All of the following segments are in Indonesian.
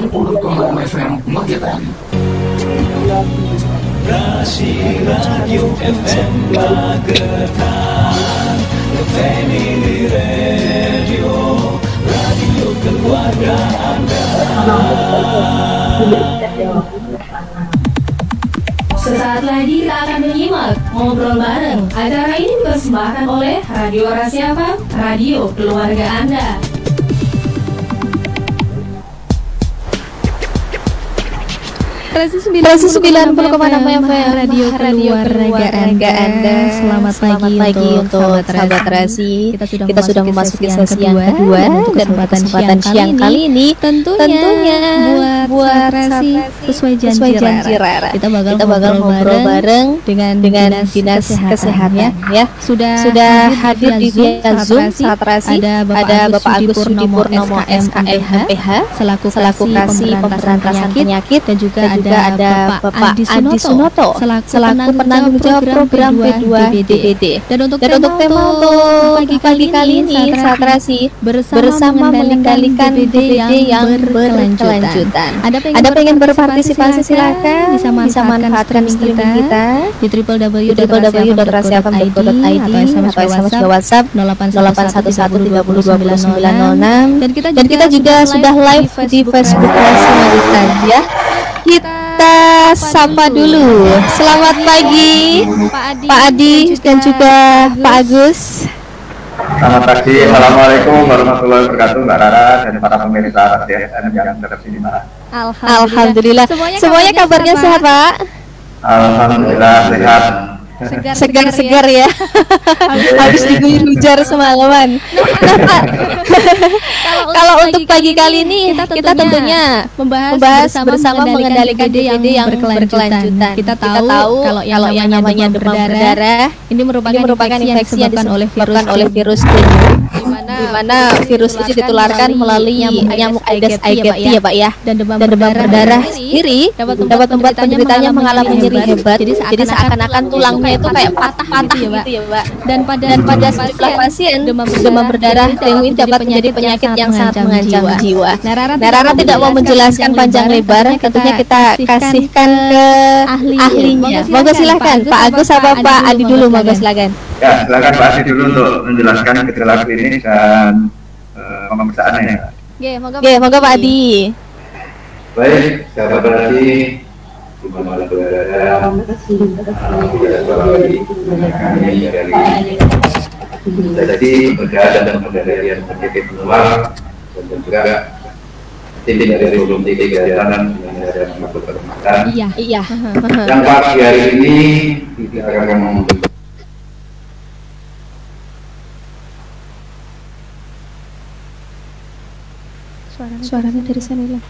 90,6 FM Magetan. Radio FM Magetan, Family Radio, radio keluarga Anda. Sesaat lagi kita akan menyimak ngobrol bareng. Acara ini dipersembahkan oleh Radio Rasi FM, radio keluarga Anda. Rasi 90,6 FM Radio keluarga Anda. Selamat pagi untuk sahabat Rasi. Kita sudah memasuki sesi yang kedua dan kesempatan siang kali ini tentunya buat Rasi sesuai janji Rara. Kita bakal ngobrol bareng dengan Dinas Kesehatan ya. Sudah hadir di Zoom saat Rasi ada Bapak Agus Sudi Purnomo SKMH selaku Kasih Pemberantasan Penyakit, dan juga ada Bapak Adi Sunoto selaku penanggung jawab program P2DBD. Dan untuk tema untuk pagi kali ini saat Rasi bersama mengendalikan DBD yang berkelanjutan. Ada pengen berpartisipasi, silakan bisa manfaatkan streaming kita di www.rasiafm.co.id atau SMS WhatsApp 081130202906. Dan kita juga sudah live di Facebook Rasi Magetan ya. Kita sapa dulu. Selamat pagi Pak Adi dan juga Pak Agus. Selamat pagi. Assalamualaikum warahmatullahi wabarakatuh, Mbak Rara dan para pemirsa RCSN yang ada di sini, Mbak. Alhamdulillah. Semuanya kabarnya sehat, Pak? Alhamdulillah sehat. Segar ya. Habis diguyur hujan semalaman. Nah, Pak, kalau untuk pagi kali ini kita tentunya membahas bersama mengendalikan DBD yang berkelanjutan. Kita tahu kalau yang namanya demam berdarah ini merupakan infeksi yang disebabkan oleh virus dengue, di mana virus ini ditularkan melalui nyamuk Aedes aegypti ya Pak ya. Dan demam berdarah sendiri dapat membuat penderitanya mengalami nyeri hebat. Jadi seakan-akan tulangnya itu kayak patah gitu ya Pak. Dan pada sejumlah pasien demam berdarah dengue ini dapat menjadi penyakit yang sangat mengancam jiwa. Nah, Rara tidak mau menjelaskan panjang lebar, tentunya kita kasihkan ke ahlinya. Monggo silakan Pak Agus apa Pak Adi dulu, monggo silakan. Ya, silakan Pak Adi dulu untuk menjelaskan gejala klinis dan pemeriksaannya. Monggo Pak Adi. Baik, sahabat Rasi, di mana berada, kami dari jadi pencegahan dan pengendalian penyakit menular dan juga tim dari Forum Tinggi Kesehatan yang ada di Kabupaten Magetan. Iya. Yang pagi hari ini kita akan suaranya dari sana ya.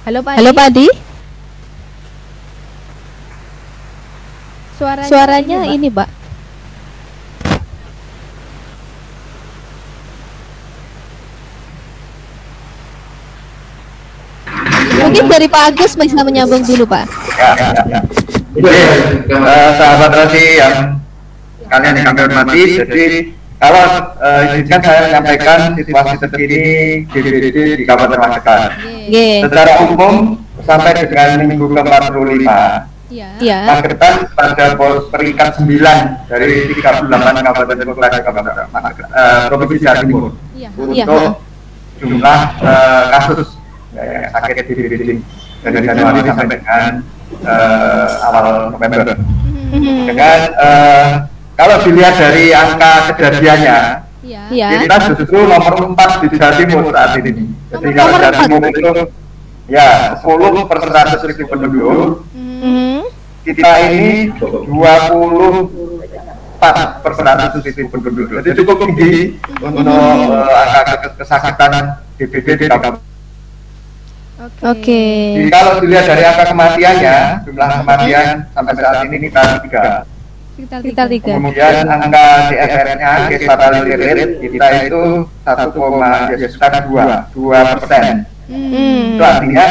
Halo Pak Adi. Suaranya ini Pak. Mungkin dari Pak Agus bisa menyambung dulu Pak. Sahabat Rasi yang kalian yang kami hormati, jadi kalau izinkan saya menyampaikan situasi terkini DBD di Kabupaten Magetan. Secara umum sampai dengan minggu ke-45, Magetan pada peringkat 9 dari 38 kabupaten kota Provinsi Jawa Timur untuk jumlah kasus sakit DBD dari Januari sampai dengan awal November. Dengan kalau dilihat dari angka kejadiannya, kita justru nomor 4 di Jawa Timur saat ini. Jadi kalau Jawa Timur itu ya 10 per 100.000 penduduk, kita ini 24 per 100.000 penduduk. Jadi cukup tinggi untuk angka kesakitan DBD di Kabupaten. Jadi kalau dilihat dari angka kematiannya, jumlah kematian sampai saat ini kita 3. Kemudian angka CFR-nya, case fatality rate kita itu 2%. Itu artinya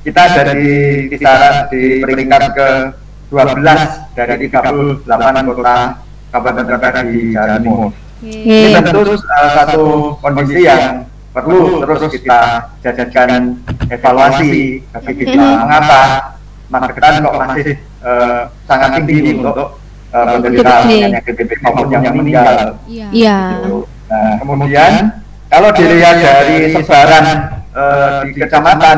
kita ada di kisaran di peringkat ke-12 dari 38 kota kabupaten kota di Jawa Timur. Ini tentu satu kondisi yang perlu terus kita jadikan evaluasi bagi kita mengapa Magetan kok masih sangat tinggi untuk penderita penyakit DBD maupun yang meninggal. Iya. Nah, kemudian kalau dilihat dari sebaran di kecamatan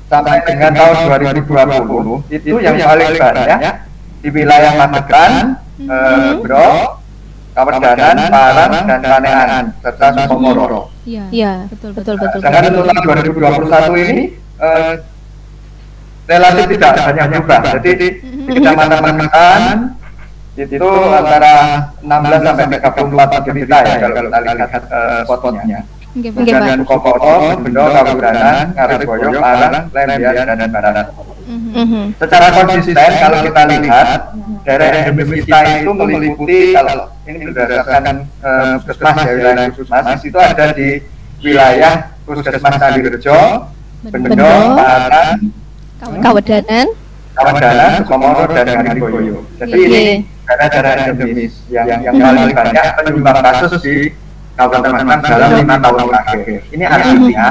sampai dengan tahun 2020 itu yang paling banyak di wilayah Magetan, Brok, Kawedanan, Parang, dan Panean serta Sukomoro. Iya, betul. Dengan untuk tahun 2021 ini relatif tidak banyak berubah. Jadi di Kecamatan Magetan itu antara 16 sampai 34 penderita ya kalau kita lihat spotnya. Dan Sukomoro, Bendo, Kawedanan, Kareboyo, Parang, Lembian, dan Barat. Secara konsisten kalau kita lihat daerah endemis kita itu meliputi, kalau ini berdasarkan puskesmas ya, wilayah puskesmas itu ada di wilayah Puskesmas Salirejo, Bendo, Parang, Kawedanan, Sukomoro, dan Kareboyo. Jadi ini daerah-daerah endemis yang paling banyak penyumbang kasus di Kabupaten Magetan dalam 5 tahun terakhir. Ini artinya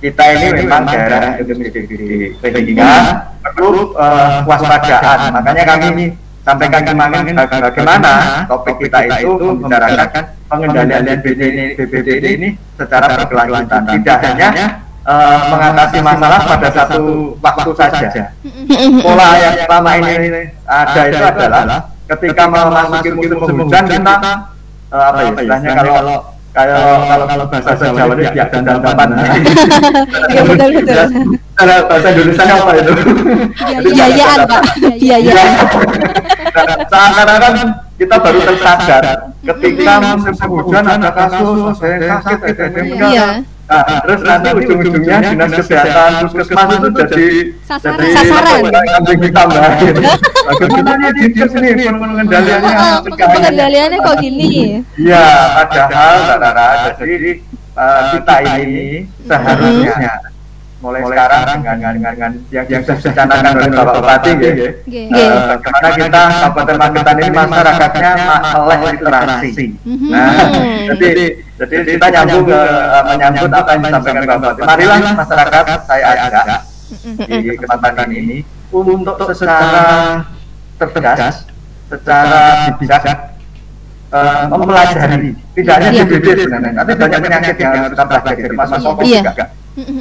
kita ini memang daerah endemis DBD, sehingga perlu waspadaan. Makanya kami sampaikan kemarin bagaimana topik kita itu membicarakan pengendalian DBD ini secara berkelanjutan, tidak hanya mengatasi masalah pada satu waktu saja. Pola yang selama ini ada itu adalah ketika memasuki musim penghujan kita apa ya istilahnya kalau bahasa Jawa itu ya dan dapat. Iya betul. Kalau bahasa Indonesia apa itu? Biayaan Pak. Biayaan. Seakan-akan kita baru tersadar ketika musim penghujan ada kasus sakit Iya. Nah, terus nanti ujung-ujungnya dinas kesehatan puskesmas itu jadi sasaran. Kambing hitam lah. Bagaimana di sini pengendaliannya kok gini? Iya, padahal saudara, jadi kita ini seharusnya mulai sekarang dengan yang sudah dicanangkan oleh Bapak Bupati bagaimana kita Kabupaten Magetan ini masyarakatnya melek literasi. Nah, jadi kita menyambut apa yang disampaikan Bapak Bupati. Marilah masyarakat saya ajak di kesempatan ini untuk secara cerdas, secara bijak mempelajari, tidak hanya DBD sebenarnya, tapi banyak penyakit yang harus kita pelajari, termasuk COVID juga.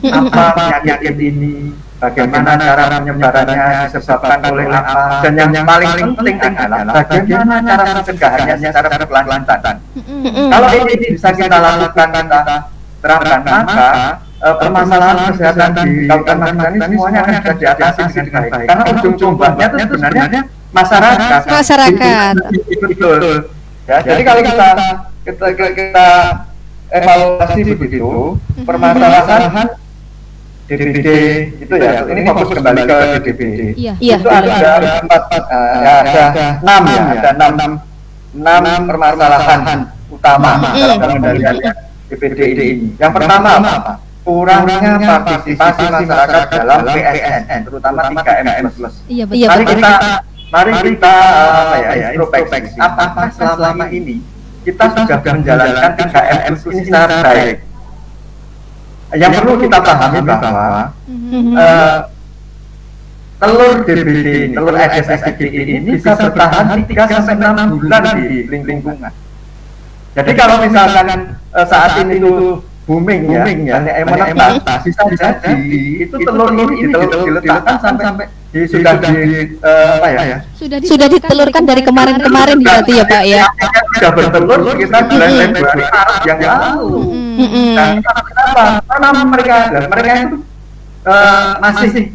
Apa penyakit ini, bagaimana cara penyebarannya, disebabkan oleh apa, dan yang paling penting adalah bagaimana cara pencegahannya secara berkelanjutan. Kalau ini bisa kita lakukan, kita terapkan, maka permasalahan kesehatan di Kabupaten Magetan ini semuanya akan bisa diatasi dengan baik. Karena ujung tombaknya itu sebenarnya masyarakat. Betul. Ya, jadi kalau kita evaluasi begitu, permasalahan DBD itu ya, ini fokus kembali ke DBD. Itu ada 6 permasalahan utama dalam pengendalian DBD ini. Yang pertama apa? Kurangnya partisipasi masyarakat dalam PSN, terutama 3M+. Mari kita introspeksi apakah selama ini kita sudah menjalankan 3M+ ini secara baik. Yang perlu kita pahami bahwa telur DBD ini, telur Aedes aegypti ini bisa bertahan 3-6 bulan di lingkungan. Jadi kalau misalkan saat ini itu booming ya, banyak yang menetas, bisa jadi itu telur ini diletakkan sampai sudah ditelurkan dari kemarin-kemarin berarti ya Pak ya. Sudah bertelur sekitar bulan Februari Maret yang lalu. Nah, kenapa? Karena mereka itu masih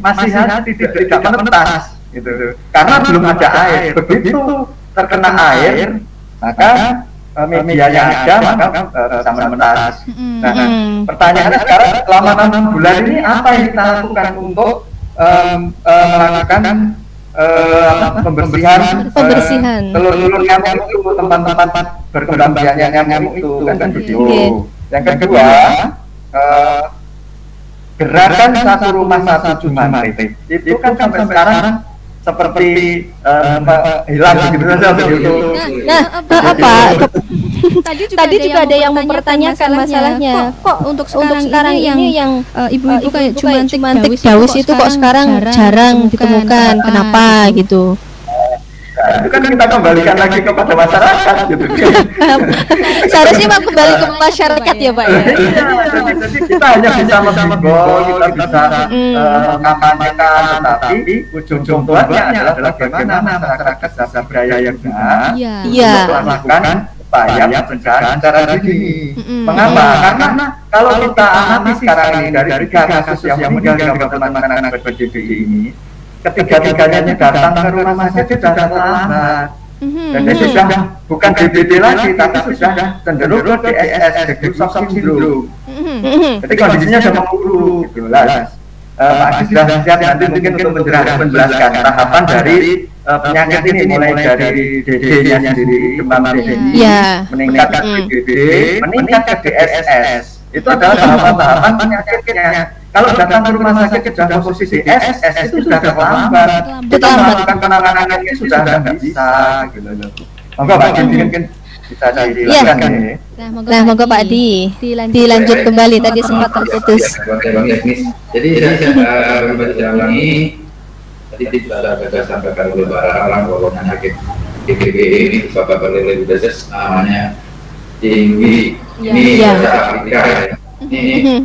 tidak menetas gitu. Karena belum ada air. Begitu terkena air, maka media yang ada maka bisa menetas. Nah, pertanyaannya sekarang selama 6 bulan ini apa yang kita lakukan untuk melakukan pembersihan telur-telur nyamuk itu, tempat-tempat berkembang biaknya nyamuk itu kan begitu. Yang kedua, gerakan satu rumah satu Jumantrip itu kan sampai sekarang seperti hilang gitu saja begitu. Nah, apa? Tadi juga ada yang mempertanyakan masalahnya. Kok untuk sekarang ini yang ibu-ibu kayak cuma Dawis itu kok sekarang jarang ditemukan? Kenapa gitu? Nah, itu kan kita kembalikan lagi kepada masyarakat gitu. Seharusnya mau kembali ke masyarakat ya Pak ya. Jadi kita hanya bisa menghimbau, kita bisa mengamankan, tetapi ujung tombaknya adalah bagaimana masyarakat dasar budaya yang benar untuk melakukan upaya pencegahan secara dini. Mengapa? Karena kalau kita amati sekarang ini dari 3 kasus yang meninggal di Kabupaten Magetan PDBI ini, ketiga-tiganya datang ke rumah sakit sudah terlambat. Dan itu sudah bukan DBD lagi, tapi sudah cenderung ke DSS, Diabetes Syndrome. Jadi kondisinya sudah memburuk, gitu lah. Pak Adi sudah siap nanti mungkin untuk menjelaskan tahapan dari penyakit ini, mulai dari DD-nya sendiri, demam DD, meningkat ke DBD, meningkat ke DSS. Itu adalah tahapan-tahapan penyakitnya. Kalau datang ke rumah sakit sudah posisi SS itu sudah terlambat. Kita melakukan penanganannya sudah nggak bisa, gitu loh. Monggo Pak Adi mungkin bisa dijelaskan ini. Nah, monggo Pak Adi dilanjut kembali, tadi sempat terputus. Jadi saya berbicara ini tadi sudah sampaikan oleh Pak Rahlan bahwa penyakit DBD ini disebabkan oleh diabetes namanya tinggi. Ini bahasa Afrika ya. Ini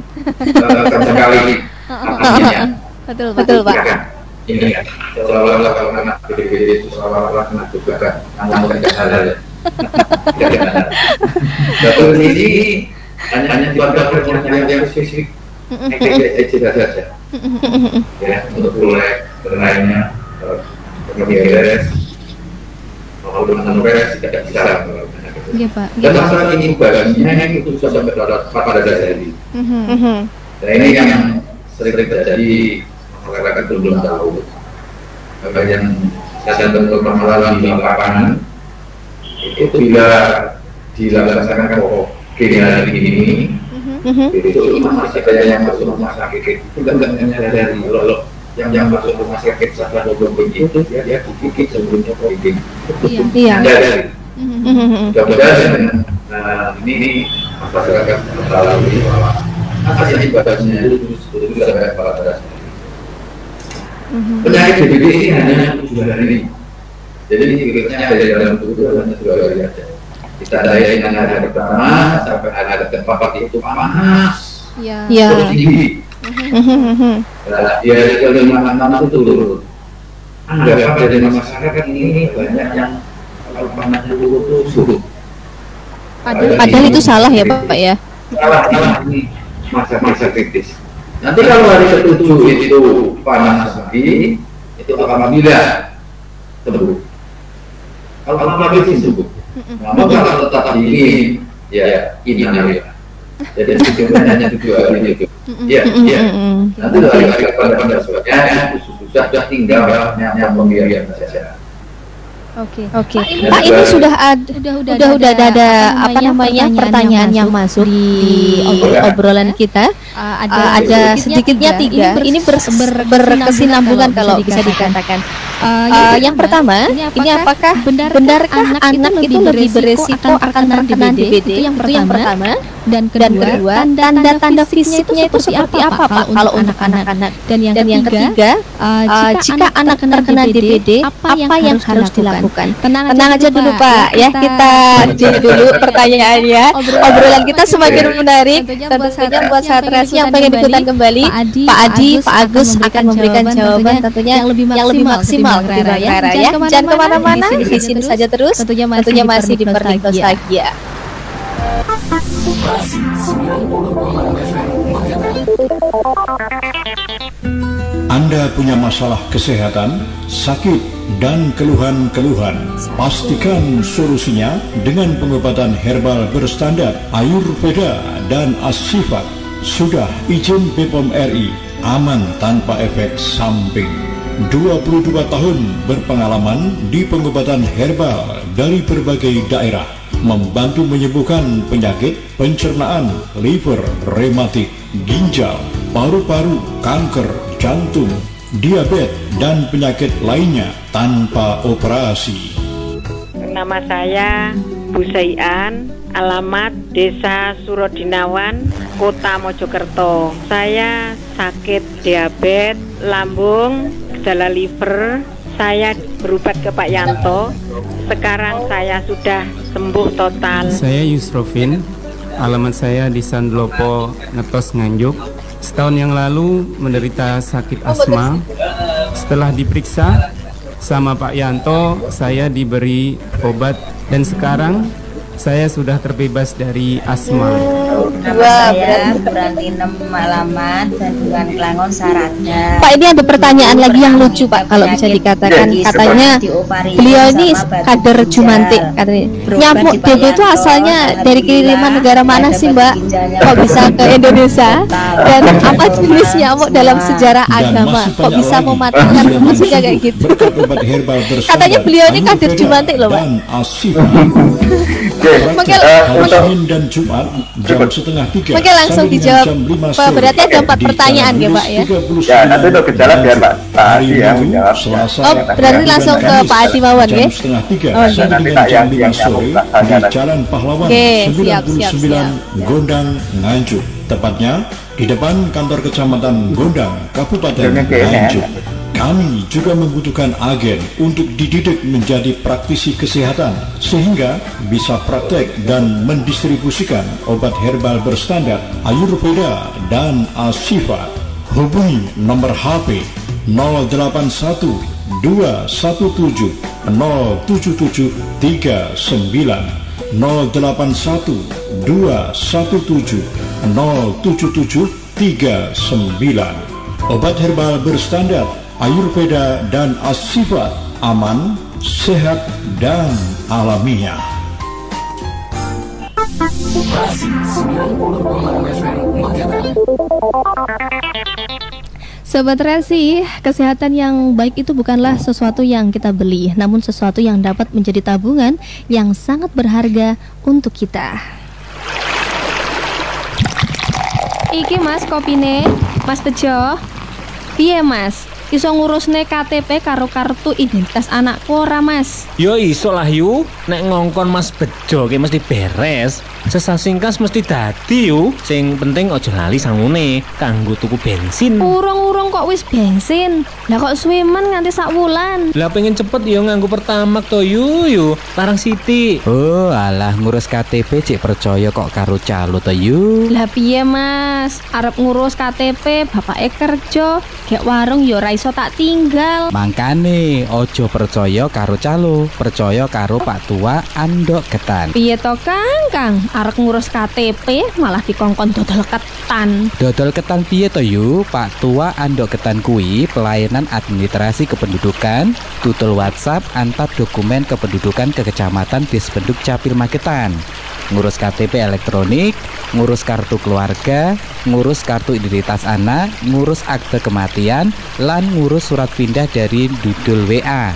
sekali artinya. Betul Pak. Ini seolah-olah kalau kena DBD itu seolah-olah kena juga namun tidak sadar ya. Betul ini hanya dibuat yang spesifik saja. Ya, untuk proyek lainnya beres maupun beres tidak bisa. Iya Pak. Dan masalah inkubasinya itu sudah sampai pada dasar ini. Nah ini yang sering terjadi, masyarakat belum tahu. Bagian saya tentu permasalahan di lapangan itu bila dilaksanakan gini hari ini, itu masih ada yang masuk rumah sakit itu kan nggak menyadari loh yang masuk rumah sakit setelah itu dia dikikit sebelumnya COVID. Iya. Mudah-mudahan ini masyarakat melalui bahwa asal ibadahnya itu sebetulnya tidak pada dasarnya. Penyakit DBD ini hanya 7 hari. Jadi kiranya ada di dalam tubuh hanya 2 hari saja. Kita ada yang hari pertama sampai hari keempat itu panas, terus tinggi. Di hari ke-5 itu turun. Anggapan dari masyarakat ini banyak yang kalau panasnya turun itu suruh. Padahal itu salah ya Pak ya? Salah ini masa kritis. Nanti kalau hari ke-7 itu panas lagi, itu apabila sembuh. Kalau apabila sembuh, namun kalau tetap dingin, ya ini namanya. Jadi sejumlahnya hanya 2 hari itu. Iya. Nanti dari hari pada sebabnya sudah tinggal yang pembiayaan saja. Oke. Pak, ini sudah ada apa namanya pertanyaan yang masuk di obrolan kita. Ada sedikitnya 3. Ini berkesinambungan kalau bisa dikatakan. Yang pertama, ini apakah benarkah anak itu lebih beresiko akan terkena DBD? Itu yang pertama. Dan kedua, tanda-tanda fisiknya itu seperti apa Pak kalau untuk anak-anak? Dan yang ketiga, jika anak terkena DBD, apa yang harus dilakukan? Tenang aja dulu Pak ya, kita jeli dulu pertanyaannya. Obrolan kita semakin menarik. Tentu saja buat sahabat Rasi yang pengen ikutan kembali, Pak Adi, Pak Agus akan memberikan jawaban tentunya yang lebih maksimal ya. Jangan kemana-mana, di sini saja terus. Tentunya masih di Perling Nostalgia. Anda punya masalah kesehatan, sakit, dan keluhan-keluhan? Pastikan solusinya dengan pengobatan herbal berstandar Ayurveda dan Asifat. Sudah izin BPOM RI, aman tanpa efek samping. 22 tahun berpengalaman di pengobatan herbal dari berbagai daerah, membantu menyembuhkan penyakit pencernaan, liver, rematik, ginjal, paru-paru, kanker, jantung, diabetes, dan penyakit lainnya tanpa operasi. Nama saya Bu Saian, alamat Desa Surodinawan, Kota Mojokerto. Saya sakit diabetes, lambung, gejala liver. Saya berobat ke Pak Yanto. Sekarang saya sudah sembuh total. Saya Yusrofin, alamat saya di Sandlopo, Ngetos, Nganjuk. Setahun yang lalu menderita sakit asma. Setelah diperiksa sama Pak Yanto, saya diberi obat dan sekarang saya sudah terbebas dari asma. Nama saya Buranti 6, alamat Sandungan Klangon, Saraga. Pak, ini ada pertanyaan lagi yang lucu Pak, kalau bisa dikatakan. Katanya beliau ini kader Jumantik, katanya. Nyamuk DB itu asalnya dari kiriman negara mana sih Mbak? Kok bisa ke Indonesia? Dan apa jenis nyamuk dalam sejarah agama? Kok bisa mematikan? Maksudnya kayak gitu. Katanya beliau ini kader Jumantik loh Pak. Senin dan Jumat jam setengah 3. Oke, langsung dijawab. Pak, berarti ada 4 pertanyaan ya Pak ya? Ya, nanti untuk gejala biar Pak Adi ya menjawab. Oh, berarti langsung ke Pak Adi Mawan ya? Setengah 3 Oh, sampai dengan jam 5 sore di Jalan Pahlawan 99 Gondang, Nganjuk. Tepatnya di depan kantor Kecamatan Gondang, Kabupaten Nganjuk. Kami juga membutuhkan agen untuk dididik menjadi praktisi kesehatan sehingga bisa praktek dan mendistribusikan obat herbal berstandar Ayurveda dan Asifat. Hubungi nomor HP 081 217 077 39 081 217 077 39. Obat herbal berstandar Ayurveda dan Asifat, aman, sehat, dan alamiah. Sobat Resi, kesehatan yang baik itu bukanlah sesuatu yang kita beli, namun sesuatu yang dapat menjadi tabungan yang sangat berharga untuk kita. Iki Mas kopine, Mas Bejo. Piye Mas? Iso ngurusne KTP karo kartu identitas anakku ora Mas? Yo iso lah yu, nek ngongkon Mas Bejo ki mesti beres. Sesasingkas mesti dadi yu. Sing penting ojo lali sangune kanggo tuku bensin. Urung-urung kok wis bensin. Lah kok suwemen nganti sak wulan. Lah pengen cepet yo nganggo Pertamax to yu. Larang Siti. Oh, alah ngurus KTP cek percaya kok karo calo to yu. Lah piye Mas? Arep ngurus KTP bapake kerja, gek warung yo ora iso tak tinggal. Mangkane ojo percaya karo calo, percaya karo Pak Tua Andok Ketan. Piye to Kang? Arep ngurus KTP malah dikongkon dodol ketan. Dodol ketan piye to yu? Pak Tua Andok Ketan kuwi pelayanan administrasi kependudukan, tutul WhatsApp antar dokumen kependudukan ke kecamatan Dispenduk Capil Magetan. Ngurus KTP elektronik, ngurus kartu keluarga, ngurus kartu identitas anak, ngurus akte kematian, lan ngurus surat pindah dari dudul WA.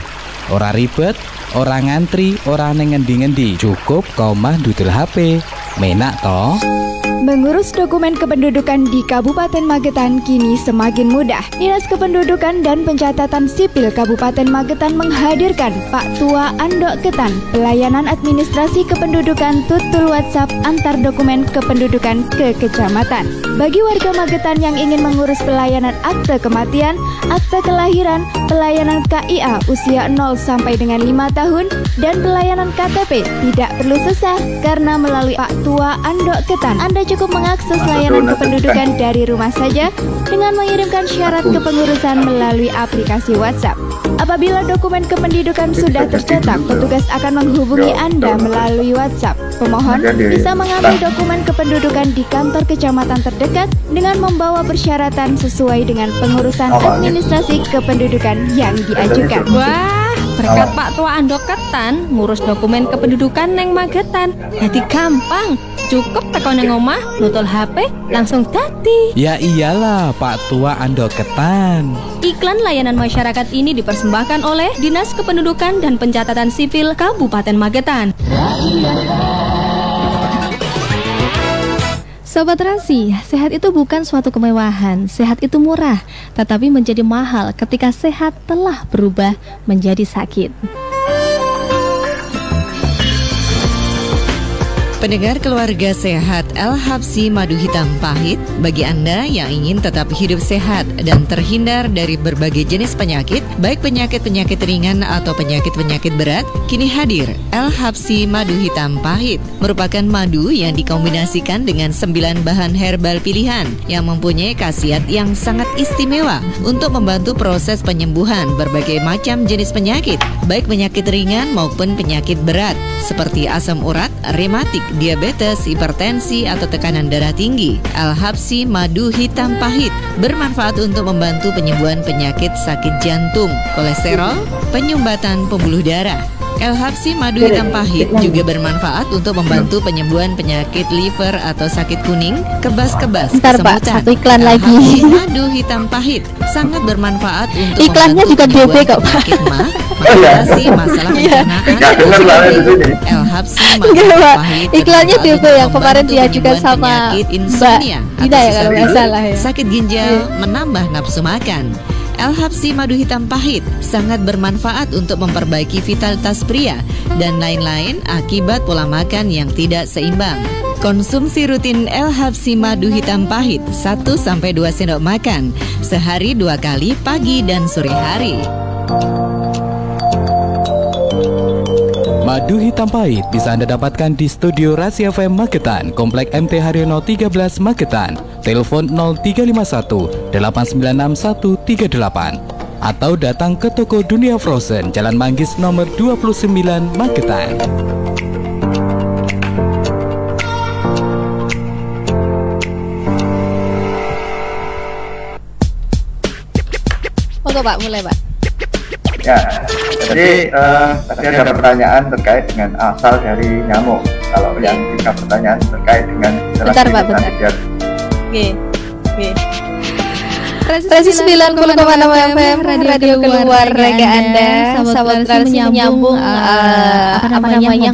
Ora ribet, ora ngantri, ora ngendi-ngendi, cukup komah dudul HP. Menak toh? Mengurus dokumen kependudukan di Kabupaten Magetan kini semakin mudah. Dinas Kependudukan dan Pencatatan Sipil Kabupaten Magetan menghadirkan Pak Tua Andok Ketan, pelayanan administrasi kependudukan tutul WhatsApp antar dokumen kependudukan ke kecamatan. Bagi warga Magetan yang ingin mengurus pelayanan akte kematian, akte kelahiran, pelayanan KIA usia 0 sampai dengan 5 tahun, dan pelayanan KTP tidak perlu susah karena melalui Pak Tua Andok Ketan Anda cukup mengakses layanan kependudukan dari rumah saja dengan mengirimkan syarat kepengurusan melalui aplikasi WhatsApp. Apabila dokumen kependudukan sudah tercetak, petugas akan menghubungi Anda melalui WhatsApp. Pemohon bisa mengambil dokumen kependudukan di kantor kecamatan terdekat dengan membawa persyaratan sesuai dengan pengurusan administrasi kependudukan yang diajukan. Wah, berkat Pak Tua Andok Ketan ngurus dokumen kependudukan neng Magetan jadi gampang. Cukup tekan nang omah, nutul HP, langsung dadi. Ya iyalah Pak Tua Andok Ketan. Iklan layanan masyarakat ini dipersembahkan oleh Dinas Kependudukan dan Pencatatan Sipil Kabupaten Magetan. Sobat Terasi, sehat itu bukan suatu kemewahan, sehat itu murah, tetapi menjadi mahal ketika sehat telah berubah menjadi sakit. Pendengar keluarga sehat, L-Habsi Madu Hitam Pahit bagi Anda yang ingin tetap hidup sehat dan terhindar dari berbagai jenis penyakit, baik penyakit-penyakit ringan atau penyakit-penyakit berat, kini hadir L-Habsi Madu Hitam Pahit, merupakan madu yang dikombinasikan dengan 9 bahan herbal pilihan yang mempunyai khasiat yang sangat istimewa untuk membantu proses penyembuhan berbagai macam jenis penyakit, baik penyakit ringan maupun penyakit berat seperti asam urat, rematik, diabetes, hipertensi, atau tekanan darah tinggi. L-Habsi Madu Hitam Pahit bermanfaat untuk membantu penyembuhan penyakit sakit jantung, kolesterol, penyumbatan pembuluh darah. L-Habsi Madu Hitam Pahit juga bermanfaat untuk membantu penyembuhan penyakit liver atau sakit kuning, kebas-kebas, Bentar Pak, kesemutan. satu iklan lagi. L-Habsi Madu Hitam Pahit sangat bermanfaat untuk Iklannya juga DB kok Pak. penyakit mah, mengatasi masalah pencernaan, L-Habsi Madu Hitam Pahit Iklannya DB yang kemarin diajukan penyembuhan sama penyakit Mbak insomnia Ida ya kalau nggak atau salah ya. sakit ginjal, menambah nafsu makan. L-Habsi Madu Hitam Pahit sangat bermanfaat untuk memperbaiki vitalitas pria dan lain-lain akibat pola makan yang tidak seimbang. Konsumsi rutin L-Habsi Madu Hitam Pahit 1-2 sendok makan sehari 2 kali pagi dan sore hari. Madu Hitam Pahit bisa Anda dapatkan di Studio Rasi FM Magetan, Komplek MT Haryono 13 Magetan. Telepon 0351 896 138 atau datang ke toko Dunia Frozen, Jalan Manggis nomor 29 Magetan. Monggo Pak, mulai Pak. Ya, jadi tadi ada pertanyaan terkait dengan asal dari nyamuk. Kalau yang tiga pertanyaan terkait dengan Bentar Pak, bentar. Oke. Resi 90,6 FM, radio keluarga Anda. Sahabat Resi menyambung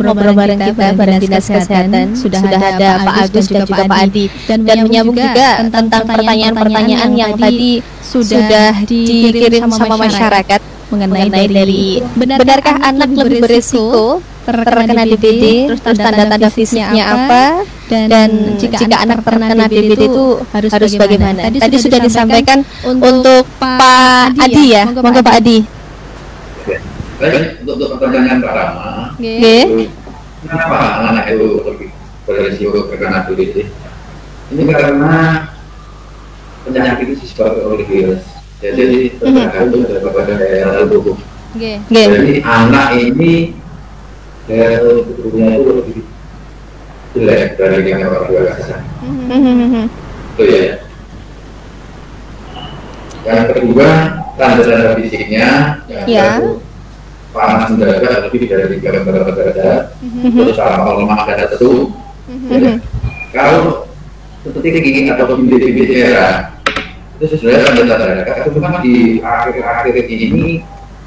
ngobrol bareng kita bareng Dinas Kesehatan. Sudah ada Pak Agus dan juga Pak Adi, dan menyambung juga tentang pertanyaan-pertanyaan yang tadi sudah dikirim sama masyarakat mengenai dari benarkah anak lebih berisiko terkena DBD, terus tanda-tanda fisiknya apa, dan jika anak terkena DBD itu harus bagaimana. Tadi sudah disampaikan untuk Pak Adi ya, monggo Pak Adi. Baik, untuk pertanyaan pertama, kenapa anak itu lebih berisiko terkena DBD? Ini karena penyakit itu disebabkan oleh virus. Jadi tergantung daripada daya tubuh. Jadi anak ini daya tubuhnya itu lebih jelek dari yang orang dewasa. Itu ya. Yang kedua, tanda-tanda fisiknya yang panas mendadak lebih dari 3 derajat, terus kalau lemah dada tetu. Kalau seperti gigi atau bibir merah, itu sebenarnya tanda-tanda. Karena di akhir-akhir ini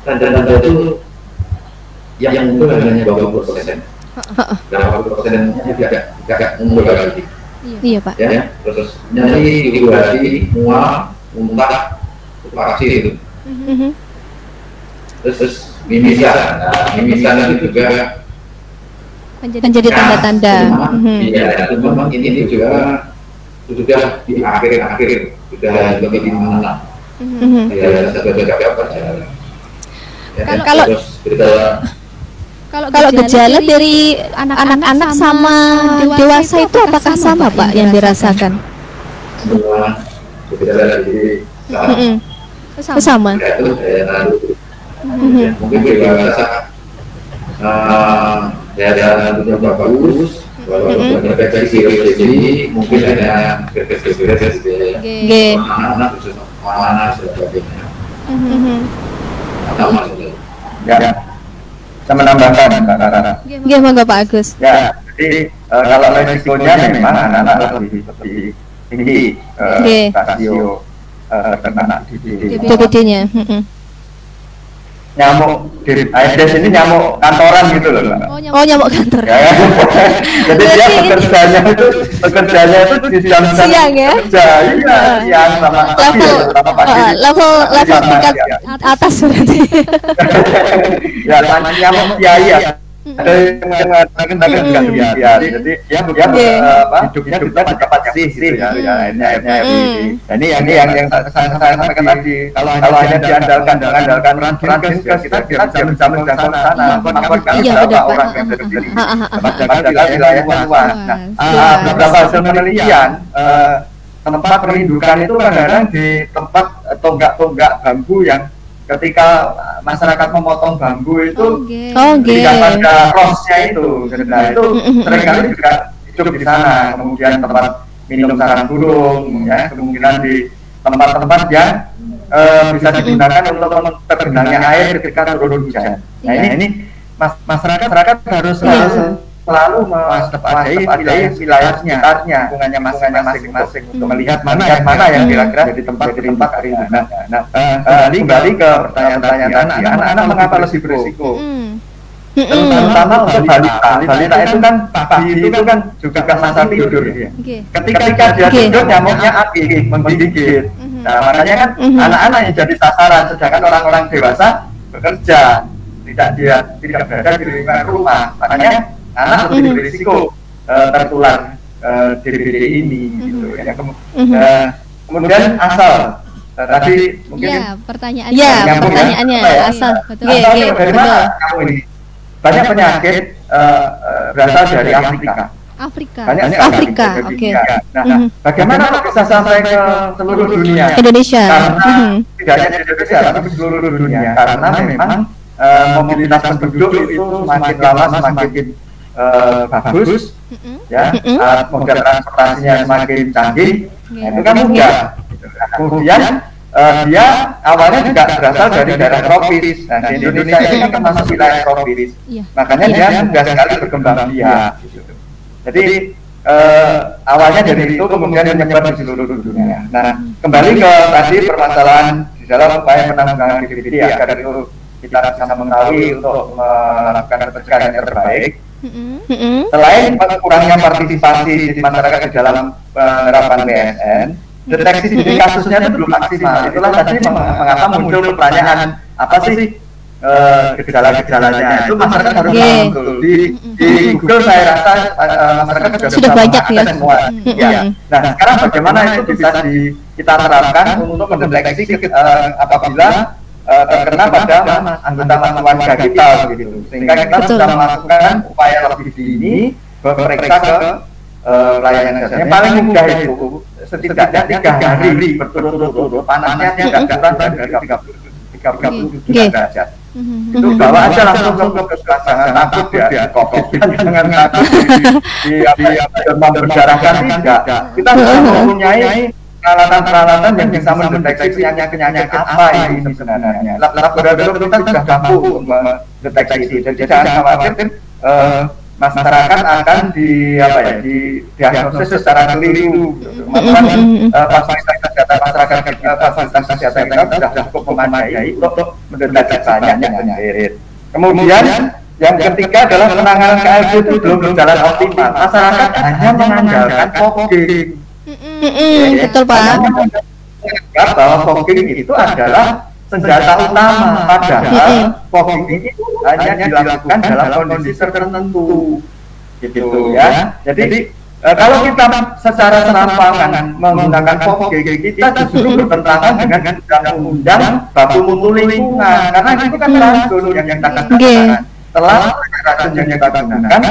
tanda-tanda itu yang muncul hanya 20%. 80%-nya tidak muncul lagi. Iya Pak. Ya, terus nyeri, dehidrasi, mual, muntah, vaksin itu. Terus mimisan. Nah, mimisan itu juga menjadi tanda-tanda. Iya, memang ini juga sudah di akhir-akhir sudah lebih mana. Ya, satu perjalanan. Kalau gejala dari anak-anak sama dewasa itu apakah sama Pak yang dirasakan? Semua gejala dari sama. Mungkin dewasa daya tahan bagus. Kalau infeksi jadi mungkin ada anak-anak khusus anak sebagainya. Ya, saya menambahkan Mbak Rara. Gimana Pak Agus? Ya, jadi kalau resikonya memang anak-anak lebih tinggi rasio terkena DBD-nya. nyamuk Aedes ini nyamuk kantoran gitu loh, Mbak. Oh, nyamuk kantor. Ya. Jadi dia bekerjanya itu di jam siang ya? Kerja, iya, siang sama level tingkat atas berarti. Ya, nyamuk kiai ya. Ada yang mengatakan juga biar. Jadi dia hidupnya di tempat sih ya. Ini yang saya sampaikan tadi. Kalau hanya diandalkan peran kita bisa menjangkau sana. Berapa orang yang berdiri pada wilayah luas. Nah, beberapa hasil penelitian tempat perindukan itu kadang-kadang di tempat tonggak-tonggak bambu yang ketika masyarakat memotong bambu itu ketika pada rosnya itu, nah itu seringkali juga hidup di sana. Kemudian tempat minum sarang burung, ya, kemungkinan di tempat-tempat yang bisa digunakan untuk tergenangnya air ketika turun hujan. Nah ini masyarakat harus selalu mewaspadai wilayah-wilayahnya, lingkungannya masing-masing untuk melihat mana yang kira-kira jadi tempat perindukan. Nah, kembali ke pertanyaan anak-anak mengapa lebih berisiko? Terutama untuk balita itu kan juga masa tidur ya. Ketika dia tidur nyamuknya aktif menggigit. Nah makanya kan anak-anak yang jadi sasaran, sedangkan orang-orang dewasa bekerja tidak berada di lingkungan rumah. Makanya anak lebih berisiko tertular DBD ini gitu ya. Kemudian asal tadi mungkin pertanyaannya asal dari mana kamu ini? Banyak penyakit berasal dari Afrika. Banyak Afrika. Oke. Nah, bagaimana bisa sampai ke seluruh dunia? Indonesia. Karena tidak hanya di Indonesia tapi di seluruh dunia. Karena memang mobilitas penduduk itu semakin lama semakin bagus, ya, moda transportasinya semakin canggih, itu kan mudah. Kemudian dia awalnya juga berasal dari daerah tropis. Nah, di Indonesia ini kan termasuk wilayah tropis, makanya dia mudah sekali berkembang biak. Jadi awalnya dari itu kemudian menyebar di seluruh dunia. Nah, kembali ke tadi permasalahan di dalam upaya penanggulangan DBD agar itu kita bisa mengetahui untuk melakukan pencegahan yang terbaik. Selain kurangnya partisipasi di masyarakat di dalam penerapan PSN, deteksi dini kasusnya itu belum maksimal. Itulah tadi mengapa muncul pertanyaan apa sih gejala-gejalanya. Itu masyarakat harus tahu. Di Google saya rasa masyarakat sudah banyak ya semua. Nah sekarang bagaimana itu bisa kita terapkan untuk mendeteksi apabila terkena pada anggota keluarga kita begitu, sehingga kita bisa melakukan upaya lebih dini periksa ke layanan kesehatan. Yang paling mudah itu setidaknya 3 hari berturut-turut panasnya tidak kurang dari 37 derajat. Itu bawa aja langsung ke puskesmas, jangan takut ya COVID, jangan takut di demam berdarah kan tidak. Kita harus mempunyai peralatan yang bisa mendeteksi penyakit apa ini sebenarnya. Laboratorium kita sudah mampu mendeteksi itu. Jadi jangan khawatir masyarakat akan didiagnosis secara keliru. Fasilitas kesehatan kita sudah cukup memadai untuk mendeteksi banyak penyakit. Kemudian yang ketiga adalah penanganan KLB itu belum berjalan optimal. Masyarakat hanya mengandalkan fogging. Betul Pak. Bahwa fogging itu adalah senjata utama, padahal fogging itu hanya dilakukan dalam kondisi tertentu, gitu ya. Jadi kalau kita secara serampangan menggunakan fogging, kita justru bertentangan dengan undang-undang baku mutu lingkungan, karena itu kan racun yang kita gunakan. Setelah racun yang kita gunakan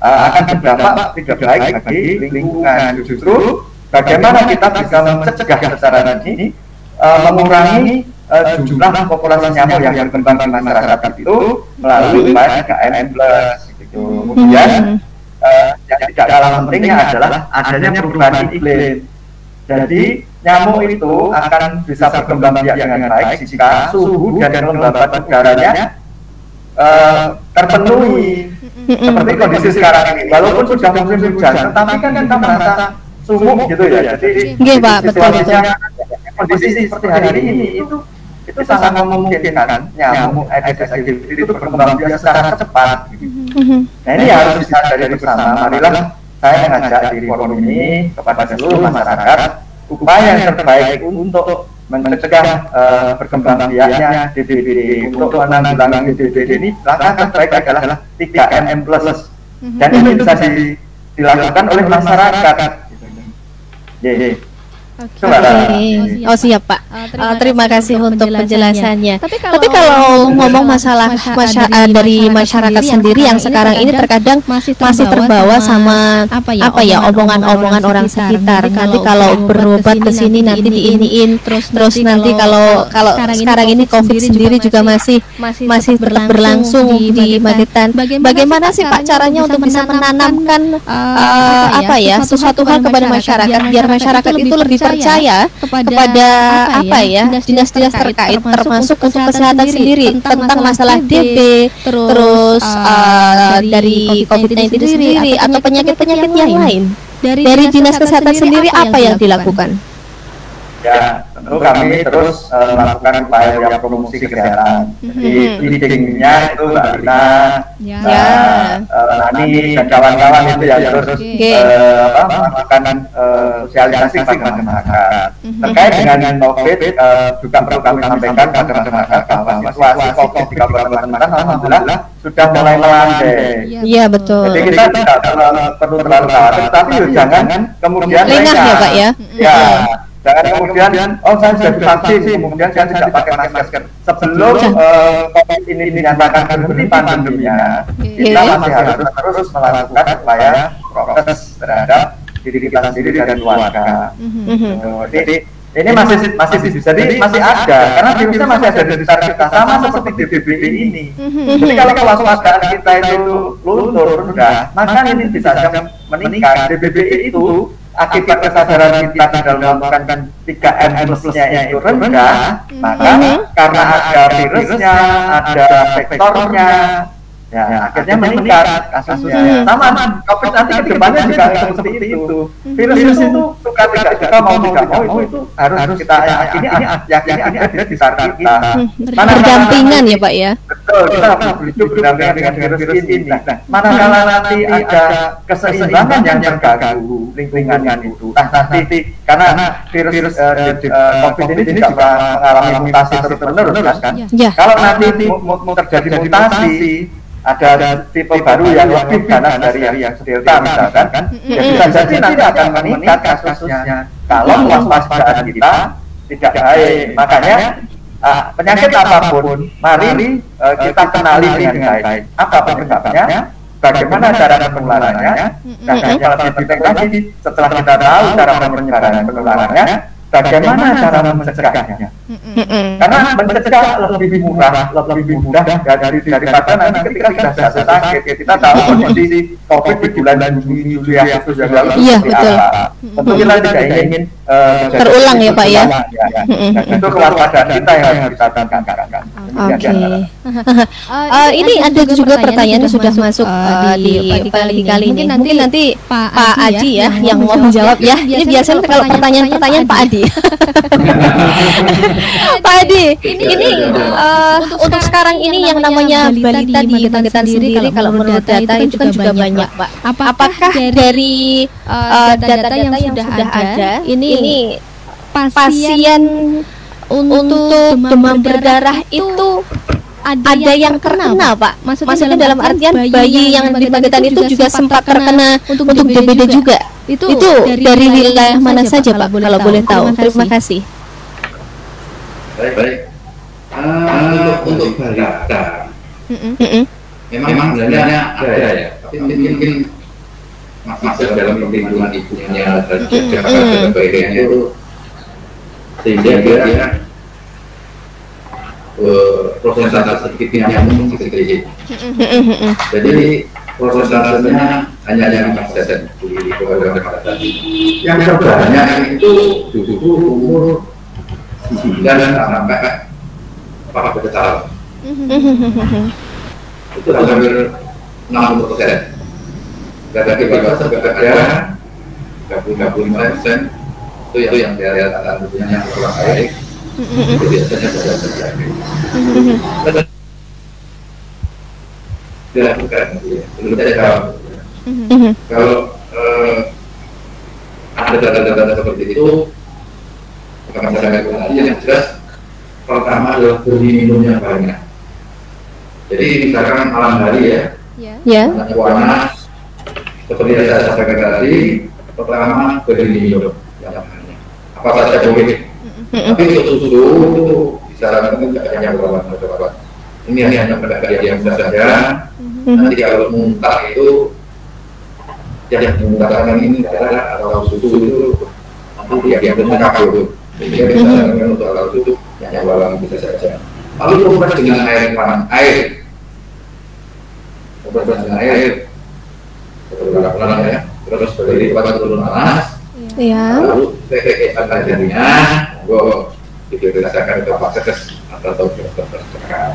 akan berdampak tidak baik bagi lingkungan. Justru bagaimana kita bisa mencegah secara ini, mengurangi jumlah populasi nyamuk yang berkembang di masyarakat itu melalui upaya 3M+. Gitu. Kemudian yang tidak kalah pentingnya adalah adanya perubahan iklim. Jadi nyamuk itu akan bisa berkembang biak dengan baik jika suhu dan kelembaban udaranya terpenuhi seperti kondisi sekarang ini. Walaupun sudah musim hujan, tetapi kan kita merasa sumuk gitu ya. Jadi Pak, betul. Kondisi seperti hari ini itu itu sangat memungkinkan nyamuk Aedes aegypti itu berkembang biak secara cepat. Nah ini harus disadari bersama. Marilah saya mengajak di forum ini kepada seluruh masyarakat upaya yang terbaik untuk mencegah berkembang biaknya DBD. Untuk menanggulangi DBD ini langkah terbaik adalah 3M+. Dan ini bisa dilakukan oleh masyarakat. Oke. Oh siap Pak. Terima kasih untuk penjelasannya. Tapi kalau ngomong masalah dari masyarakat sendiri yang sekarang ini terkadang masih terbawa sama omongan-omongan orang sekitar. Nanti kalau berobat ke sini nanti diiniin, terus nanti kalau sekarang ini COVID sendiri juga masih tetap berlangsung di Magetan. Bagaimana sih Pak caranya untuk bisa menanamkan sesuatu hal kepada masyarakat biar masyarakat itu lebih percaya kepada dinas-dinas terkait termasuk untuk kesehatan sendiri tentang masalah DB terus dari COVID-19 itu sendiri atau penyakit-penyakit yang lain dari dinas kesehatan sendiri apa yang dilakukan? Ya, tentu kami terus melakukan upaya promosi kesehatan. Jadi leading-nya itu Mbak Rina, Nani dan kawan-kawan itu yang terus melakukan sosialisasi kepada masyarakat. Terkait dengan COVID, juga perlu kami sampaikan kepada masyarakat bahwa situasi COVID di Kabupaten Magetan alhamdulillah sudah mulai melandai. Iya betul. Jadi kita tidak perlu terlalu khawatir, tapi jangan kemudian lengah ya Pak ya. Ya. Jangan kemudian, saya sudah divaksin, kemudian saya tidak pakai masker. Sebelum COVID ini dinyatakan berhenti pandeminya, kita masih harus terus melakukan upaya prokes terhadap diri kita sendiri dan keluarga. Jadi ini masih ada, karena virusnya masih ada di sekitar kita, sama seperti DBD ini. Jadi kalau kewaspadaan kita itu luntur, rendah, maka ini bisa meningkat. DBD itu akibat kesadaran kita dalam melakukan 3M+-nya itu rendah, maka karena ada virusnya, ada vektornya, ya akhirnya meningkat kasusnya. Sama COVID nanti ke depannya juga seperti itu. Virus itu suka tidak suka mau tidak mau itu harus kita yakini ada di sekitar kita. Berdampingan ya Pak ya. Betul, kita harus hidup berdampingan dengan virus ini. Manakala nanti ada keseimbangan yang terganggu lingkungan itu, nanti karena virus COVID ini juga mengalami mutasi terus-menerus kan. Kalau nanti terjadi mutasi, ada tipe baru yang lebih ganas dari yang Delta misalkan, ya bisa jadi nanti akan meningkat kasusnya kalau waspadaan kita tidak baik. Makanya penyakit apapun, mari kita kenali dengan baik. Apa penyebabnya? Bagaimana cara penularannya? Dan yang lebih penting lagi, setelah kita tahu cara penularannya, bagaimana cara mencegahnya? Karena mencegah lebih murah, lebih mudah daripada nanti ketika sudah jatuh sakit. Kita tahu kondisi COVID di bulan Juli Agustus yang lalu seperti apa. Tentu kita tidak ingin terulang ya Pak ya. Itu kewaspadaan kita yang harus kita tingkatkan. Oke. Ini ada juga pertanyaan yang sudah masuk di pagi kali ini. Mungkin nanti Pak Adi ya yang mau menjawab ya. Ini biasanya kalau pertanyaan Pak Adi. Pak Adi, ini untuk sekarang ini yang namanya balita di Magetan sendiri kalau menurut data itu kan juga banyak Pak. Apakah dari data yang sudah ada ini pasien untuk demam berdarah itu ada yang terkena Pak? Maksudnya dalam artian bayi yang di Magetan itu juga sempat terkena untuk DBD juga. Itu dari wilayah mana saja Pak kalau boleh tahu? Terima kasih. Baik. Untuk balita, memang sebenarnya ada ya, tapi mungkin masih dalam perlindungan ibunya dan jaga kebaiknya itu, sehingga dia prosentase sedikitnya mungkin sedikit. Jadi prosentasenya hanya 5% di Kabupaten Magetan. Yang terbanyak itu justru umur 9 sampai 40 tahun. Itu hampir 60%. Dari dewasa juga ada 35% itu yang dari atas tubuhnya yang kurang baik. Itu biasanya sudah terjadi. Dilakukan, ya. Belum saya jawab. Kalau ada data-data seperti itu, maka masyarakat yang jelas pertama adalah beri minumnya banyak. Jadi misalkan malam hari ya, panas, seperti yang saya sampaikan tadi, pertama beri minum yang banyak. Apa saja boleh. Tapi untuk susu disarankan tidak hanya berobat. Ini hanya pada yang saja. Nanti kalau muntah itu, yang menggunakan ini adalah atau susu itu nanti yang benar itu. Jadi disarankan untuk alat susu yang bawang bisa saja. Lalu obat dengan air panas, obat dengan air, pelan-pelan ya. Terus beri obat turun panas. Lalu TTE jadinya, dirasakan ke vaskes atau dokter terdekat.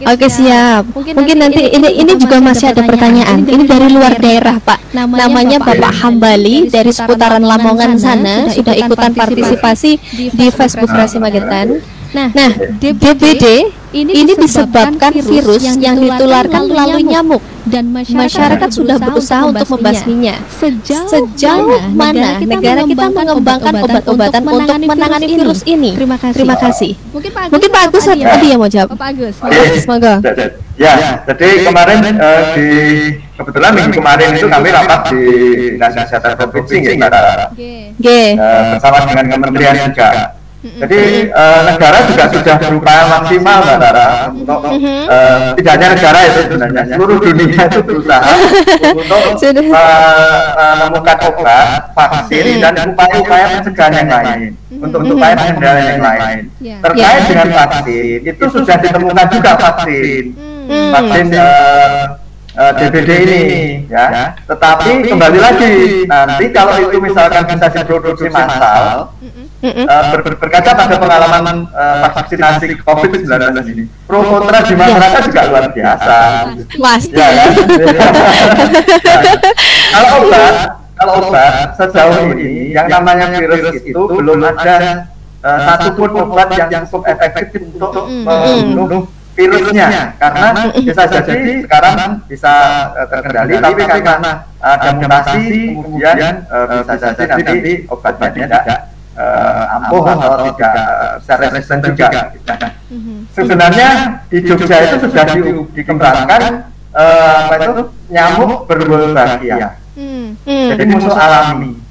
Oke, siap. Mungkin nanti ini juga masih ada pertanyaan. Ini dari luar daerah, Pak. Namanya Bapak Hambali dari seputaran Lamongan sana sudah ikutan partisipasi di Facebook Rasi Magetan. Nah, DBD ini disebabkan virus yang ditularkan melalui nyamuk dan masyarakat sudah berusaha untuk membasminya. Sejauh mana negara kita mengembangkan obat-obatan untuk menangani virus ini? Terima kasih. Mungkin Pak Agus tadi yang mau jawab. Pak Agus, semoga. Ya, jadi kemarin kebetulan minggu kemarin itu kami rapat di Dinas Kesehatan Provinsi bersama dengan kementerian juga. Jadi negara juga sudah berupaya maksimal, Mbak Rara, untuk tidak hanya negara itu sebenarnya, seluruh dunia itu berusaha untuk menemukan obat, vaksin, dan upaya-upaya pencegahan yang lain, untuk upaya pengendalian yang lain. Terkait dengan vaksin, itu sudah ditemukan juga vaksin DBD ini, ya. Tetapi kembali lagi, nanti kalau itu misalkan bisa diproduksi massal, berkaca pada pengalaman vaksinasi COVID-19 ini, pro kontra di masyarakat juga luar biasa. Pasti. Ya, kan? Kalau obat sejauh ini yang namanya virus itu belum ada satupun obat yang cukup efektif untuk membunuh virusnya, karena bisa jadi sekarang bisa terkendali, tapi karena ada mutasi kemudian bisa jadi nanti obatnya tidak ampuh atau tidak resisten juga. Sebenarnya di Jogja itu sudah dikembangkan nyamuk berwolbachia, jadi musuh alami.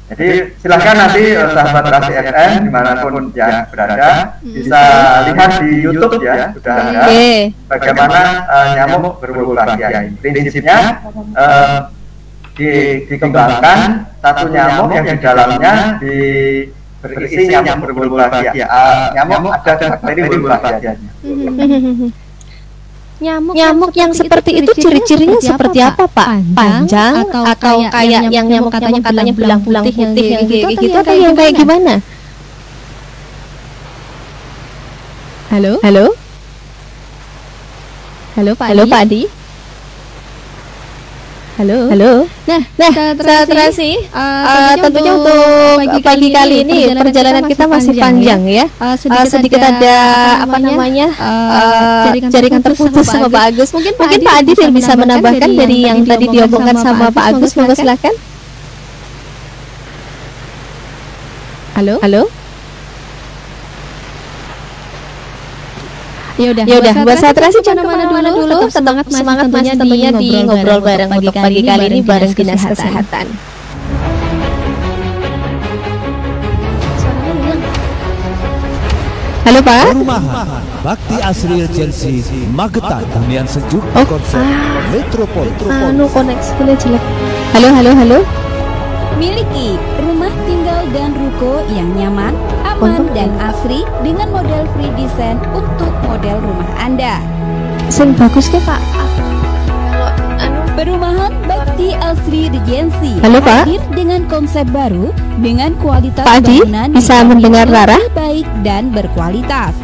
Jadi silahkan nanti sahabat Rasi FM dimanapun yang berada bisa lihat di YouTube ya, sudah ada bagaimana nyamuk berwolbachia ini. Prinsipnya dikembangkan satu nyamuk yang di dalamnya berisi nyamuk berwolbachia. Nyamuk ada bakteri wolbachianya. Nyamuk yang seperti itu ciri-cirinya seperti apa, Pak? Panjang atau kayak yang nyamuk katanya belang-belang putih yang gitu atau yang kayak gimana? Halo Pak Adi. Halo. Nah, sahabat Rasi, tentunya untuk pagi kali ini perjalanan kita masih panjang ya. Sedikit ada jaringan terputus sama Pak Agus. Mungkin Pak Adi bisa menambahkan dari yang tadi diomongkan sama Pak Agus. Monggo silakan. Halo. Ya udah, buat saat Rasi jangan mana-mana dulu, tetap semangat Mas tentunya di ngobrol bareng untuk pagi kali ini bareng Dinas Kesehatan. Halo Pak. Perumahan Bakti Asri Regency Magetan, hunian sejuk konsep Metropol. Koneksinya jelek. Halo. Miliki rumah tinggal dan ruko yang nyaman, aman dan asri dengan model free design untuk model rumah Anda. Sing bagus ke Pak. Perumahan Bakti Asri Regency hadir dengan konsep baru dengan kualitas Pak Adi, bisa mendengar Rara? Baik dan berkualitas.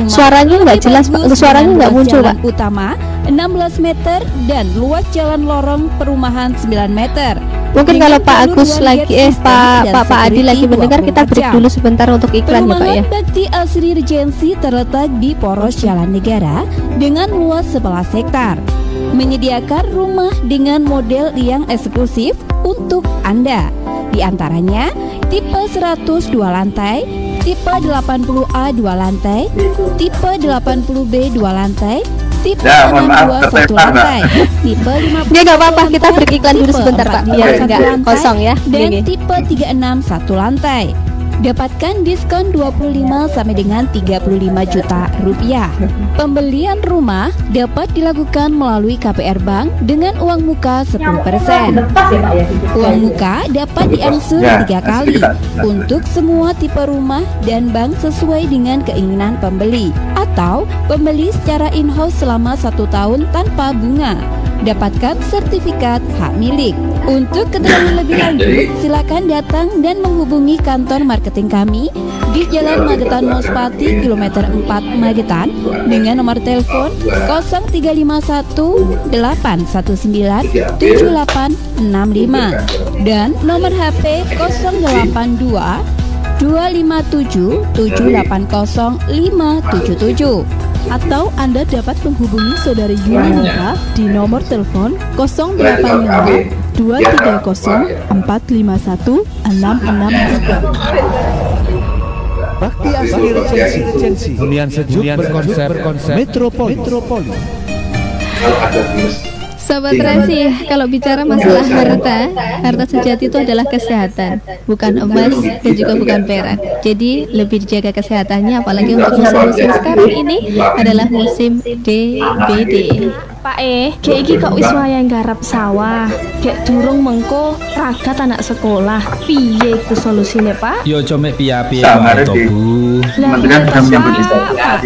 Suaranya nggak jelas, Pak. Suaranya nggak muncul, Pak. Utama 16 meter dan luas jalan lorong perumahan 9 meter. Mungkin kalau Pak Agus lagi Pak Adi lagi mendengar, kita break dulu sebentar untuk iklan ya Pak ya. Perumahan Bakti Asri Regency terletak di poros Jalan Negara dengan luas 11 hektar. Menyediakan rumah dengan model yang eksklusif untuk Anda. Di antaranya tipe 102 lantai, tipe 80A 2 lantai, tipe 80B 2 lantai, tipe 62 1 lantai, tipe 50. Ya nggak apa-apa, kita break iklan dulu sebentar Pak, biar nggak kosong ya. Dan tipe 36 1 lantai. Dapatkan diskon 25 sampai dengan 35 juta rupiah. Pembelian rumah dapat dilakukan melalui KPR Bank dengan uang muka 10%. Uang muka dapat diangsur 3 kali untuk semua tipe rumah dan bank sesuai dengan keinginan pembeli, atau pembeli secara in-house selama 1 tahun tanpa bunga. Dapatkan sertifikat hak milik. Untuk keterangan lebih lanjut, silakan datang dan menghubungi kantor marketing kami di Jalan Magetan Mospati, kilometer 4 Magetan dengan nomor telepon 0351 819 7865 dan nomor HP 082 257 780 577. Atau Anda dapat menghubungi Saudari Yuliana di nomor telepon 085 230 451 663. Bakti Asri Regency, hunian sejuk berkonsep Metropoli. Sobat Rasi, kalau bicara masalah harta sejati itu adalah kesehatan, bukan emas dan juga bukan perak. Jadi lebih dijaga kesehatannya, apalagi untuk musim sekarang ini adalah musim DBD. Pak kayak kok wis wayah garap sawah, kayak durung mengko ragat anak sekolah. Piye ku solusine Pak? Yo comek piye-piye to Bu. Kementerian sudah menyambut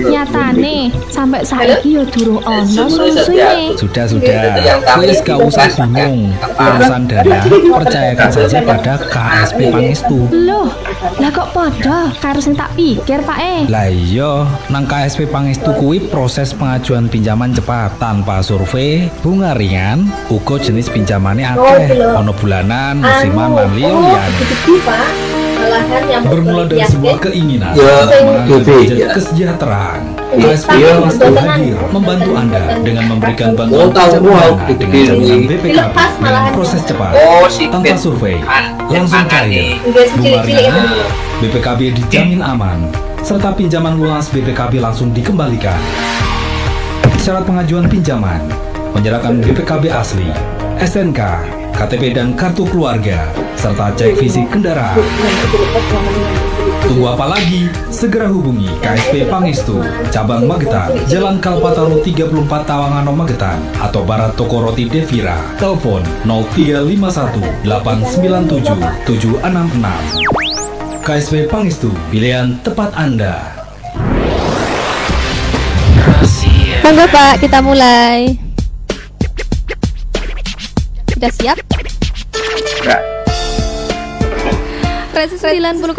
Nyatane sampai saiki yo durung ono solusine. Sudah. Wis gak usah bingung. Urusan dana percayakan saja pada KSP Pangestu. Loh, lah kok podo karo sing tak pikir Pak Lah iya, nang KSP Pangestu kuwi proses pengajuan pinjaman cepat tanpa survei, bunga ringan, uga jenis pinjamannya akeh, ono bulanan, musiman, lan liya-liyane. Bermula dari sebuah keinginan menjadi kesejahteraan, KSP Pangestu hadir membantu Anda dengan memberikan bantuan pinjaman dengan jaminan BPKB dengan proses cepat, tanpa survei, langsung cair, bunga ringan, BPKB dijamin aman, serta pinjaman lunas BPKB langsung dikembalikan. Syarat pengajuan pinjaman: menyerahkan BPKB asli, SNK, KTP dan kartu keluarga, serta cek fisik kendaraan. Tunggu apa lagi? Segera hubungi KSP Pangestu, Cabang Magetan, Jalan Kalpataru 34 Tawangano Magetan, atau Barat Toko Roti Devira. Telepon 0351 897 766. KSP Pangestu, pilihan tepat Anda. Monggo Pak, kita mulai. Sudah siap? Ya. Rasi 90,6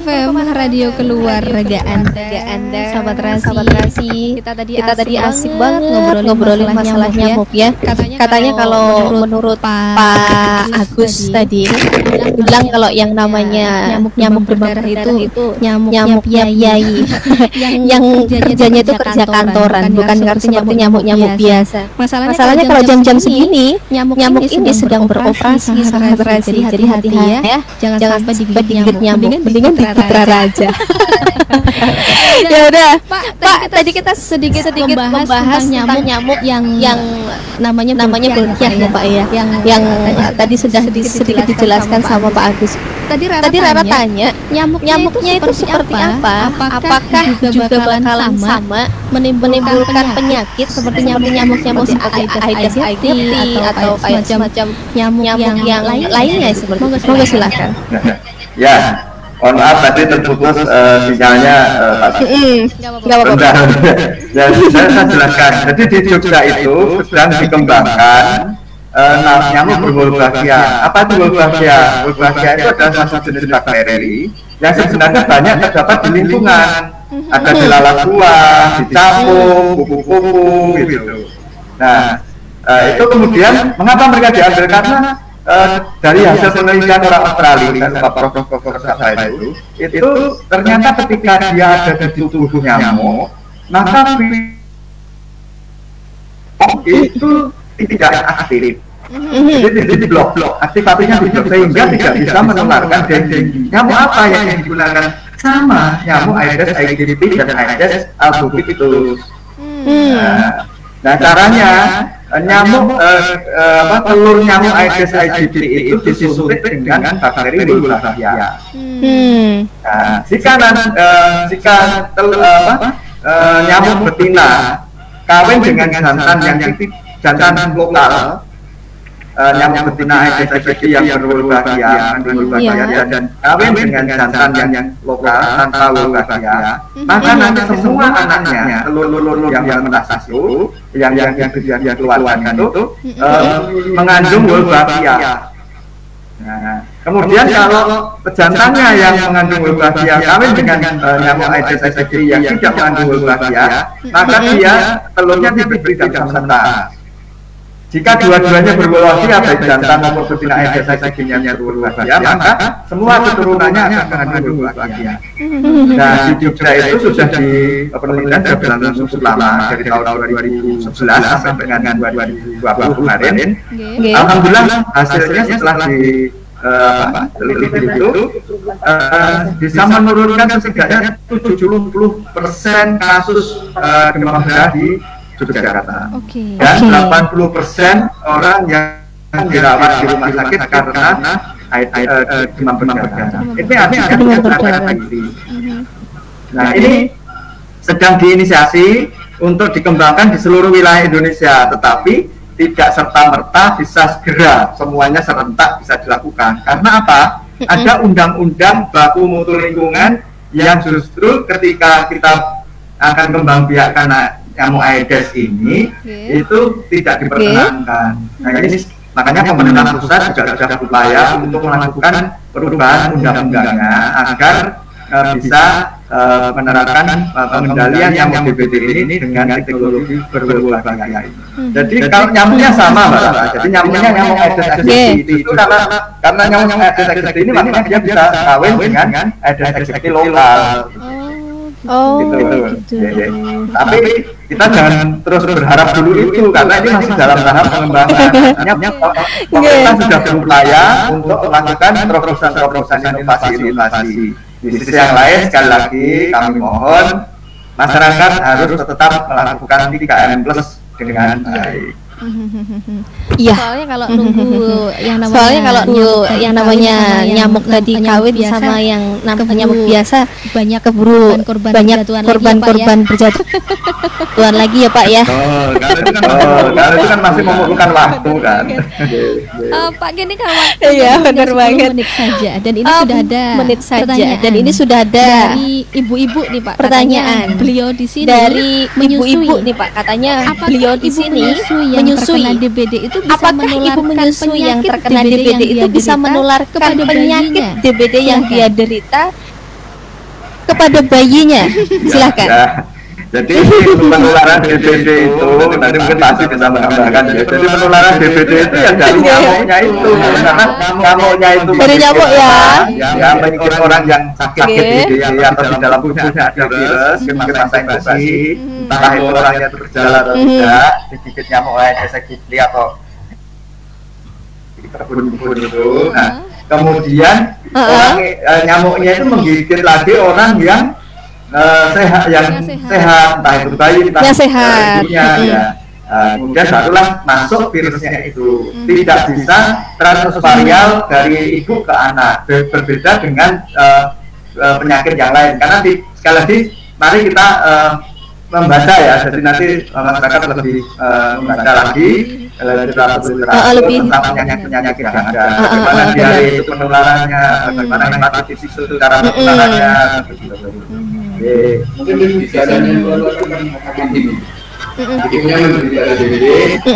FM, radio keluarga Anda. Sahabat Rasi, kita tadi asik banget ngobrolin masalah nyamuk ya. Katanya kalau menurut Pak Agus tadi bilang kalau yang namanya nyamuk berdarah itu nyamuk yai yang kerjanya itu kerja kantoran, bukan seperti nyamuk biasa. Masalahnya kalau jam-jam segini nyamuk ini sedang beroperasi, sahabat Rasi. Jadi hati-hati ya, jangan sampai digigit nyamuk, mendingan dikitra raja. Ya udah, Pak, tadi kita sedikit membahas tentang nyamuk yang namanya berkiah ya Pak ya, yang tadi sudah sedikit dijelaskan sama Pak Agus. Tadi Rara tanya nyamuknya itu seperti apa? Apakah juga bakalan sama menimbulkan penyakit seperti nyamuk Aedes aegypti atau kayak semacam nyamuk yang lainnya seperti itu? Monggo silakan. Ya, mohon maaf tadi terputus sinyalnya Pak. Bentar. Ya, saya jelaskan. Jadi di Jogja itu sedang dikembangkan nyamuk berwolbachia. Apa itu wolbachia? Wolbachia itu adalah salah satu jenis bakteri yang sebenarnya banyak terdapat di lingkungan. Ada di lalat buah, di capung, kupu-kupu gitu. Nah, itu kemudian mengapa mereka diambil? Karena dari hasil penelitian orang Australia, saya lupa profesor saya itu ternyata ketika dia ada di tubuh nyamuk, maka itu tidak aktif. Jadi blok aktivasinya diblok sehingga tidak bisa menularkan dengue. Nyamuk apa yang digunakan? Sama nyamuk Aedes aegypti dan Aedes albopictus. Nah caranya nyamuk telur nyamuk Aedes aegypti itu disuntik dengan bakteri Wolbachia. Jika nyamuk betina kawin dengan jantan lokal, nyamuk betina Aedes aegypti yang berwolbachia dan kawin dengan jantan yang lokal tanpa wolbachia, maka nanti semua anaknya telur-telur yang menetas itu yang dikeluarkan itu mengandung wolbachia. Nah, kemudian kalau pejantannya yang mengandung wolbachia kawin dengan nyamuk Aedes aegypti yang tidak mengandung wolbachia, maka dia telurnya tidak bisa menetas. Jika dua-duanya berwolbachia, baik jantan maupun betina Aedes aegypti yang berwolbachia, maka semua keturunannya akan mengandung wolbachia. Nah, di Jogja itu sudah penelitian sudah berlangsung cukup lama, dari tahun 2011 sampai dengan 2020 kemarin. Alhamdulillah hasilnya setelah diteliti itu bisa menurunkan setidaknya 70% kasus demam berdarah di Yogyakarta, dan 80% orang yang dirawat di rumah sakit karena demam berdarah. Ini artinya nah ini sedang diinisiasi untuk dikembangkan di seluruh wilayah Indonesia, tetapi tidak serta-merta bisa segera semuanya serentak bisa dilakukan. Karena apa? Ada undang-undang baku mutu lingkungan yang justru ketika kita akan kembangbiakkan nyamuk Aedes ini itu tidak diperkenankan. Nah ini makanya pemerintah pusat juga sudah berupaya untuk melakukan perubahan undang-undangnya agar bisa menerapkan pengendalian nyamuk DBD ini dengan teknologi berwolbachia ini. Jadi kalau nyamuknya sama, Mbak. Jadi nyamuknya nyamuk Aedes aegypti itu karena nyamuk Aedes aegypti ini makanya dia bisa kawin dengan Aedes aegypti lokal. Gitu. Tapi kita jangan terus berharap dulu itu, karena ini masih dalam tahap pengembangan. Pemerintah sudah berupaya untuk melakukan terobosan inovasi. Di sisi yang lain, sekali lagi kami mohon masyarakat harus tetap melakukan 3M+ dengan baik. Iya. Soalnya kalau nunggu yang namanya nyamuk tadi kawin sama yang nyamuk biasa banyak keburu banyak korban berjatuhan lagi ya Pak ya. Karena itu kan masih memerlukan waktu kan. Pak Gini kalau iya benar banget. Menit saja dan ini sudah ada dari ibu-ibu nih Pak. Pertanyaan beliau di sini dari ibu-ibu nih Pak, katanya beliau di sini menyusui DBD itu bisa apakah ibu menyusui yang terkena DBD itu bisa menularkan penyakit DBD yang dia derita kepada bayinya? Silakan. Jadi penularan DBD itu nanti mungkin pasti bisa menambahkan ya. Jadi penularan DBD itu yang dari nyamuknya itu, karena nyamuknya itu dari nyamuk ya mengikut orang yang sakit DBD atau di dalam tubuhnya ada virus, mungkin masa inkubasi, entah itu orangnya bergejala atau tidak, digigit nyamuk Aedes aegypti atau kebun-kebun itu. Nah, kemudian orang nyamuknya itu menggigit lagi orang yang sehat, entah itu bayi, entah ibunya ya. Kemudian barulah masuk virusnya itu. Tidak bisa transvarial dari ibu ke anak, berbeda dengan penyakit yang lain. Karena sekali lagi mari kita membaca ya, jadi nanti masyarakat lebih membaca lagi lebih tentang penyakit yang ada, bagaimana diare itu penularannya, bagaimana hepatitis itu cara penularannya. Mungkin bisa ada yang melakukan ini. Ibunya menderita DBD,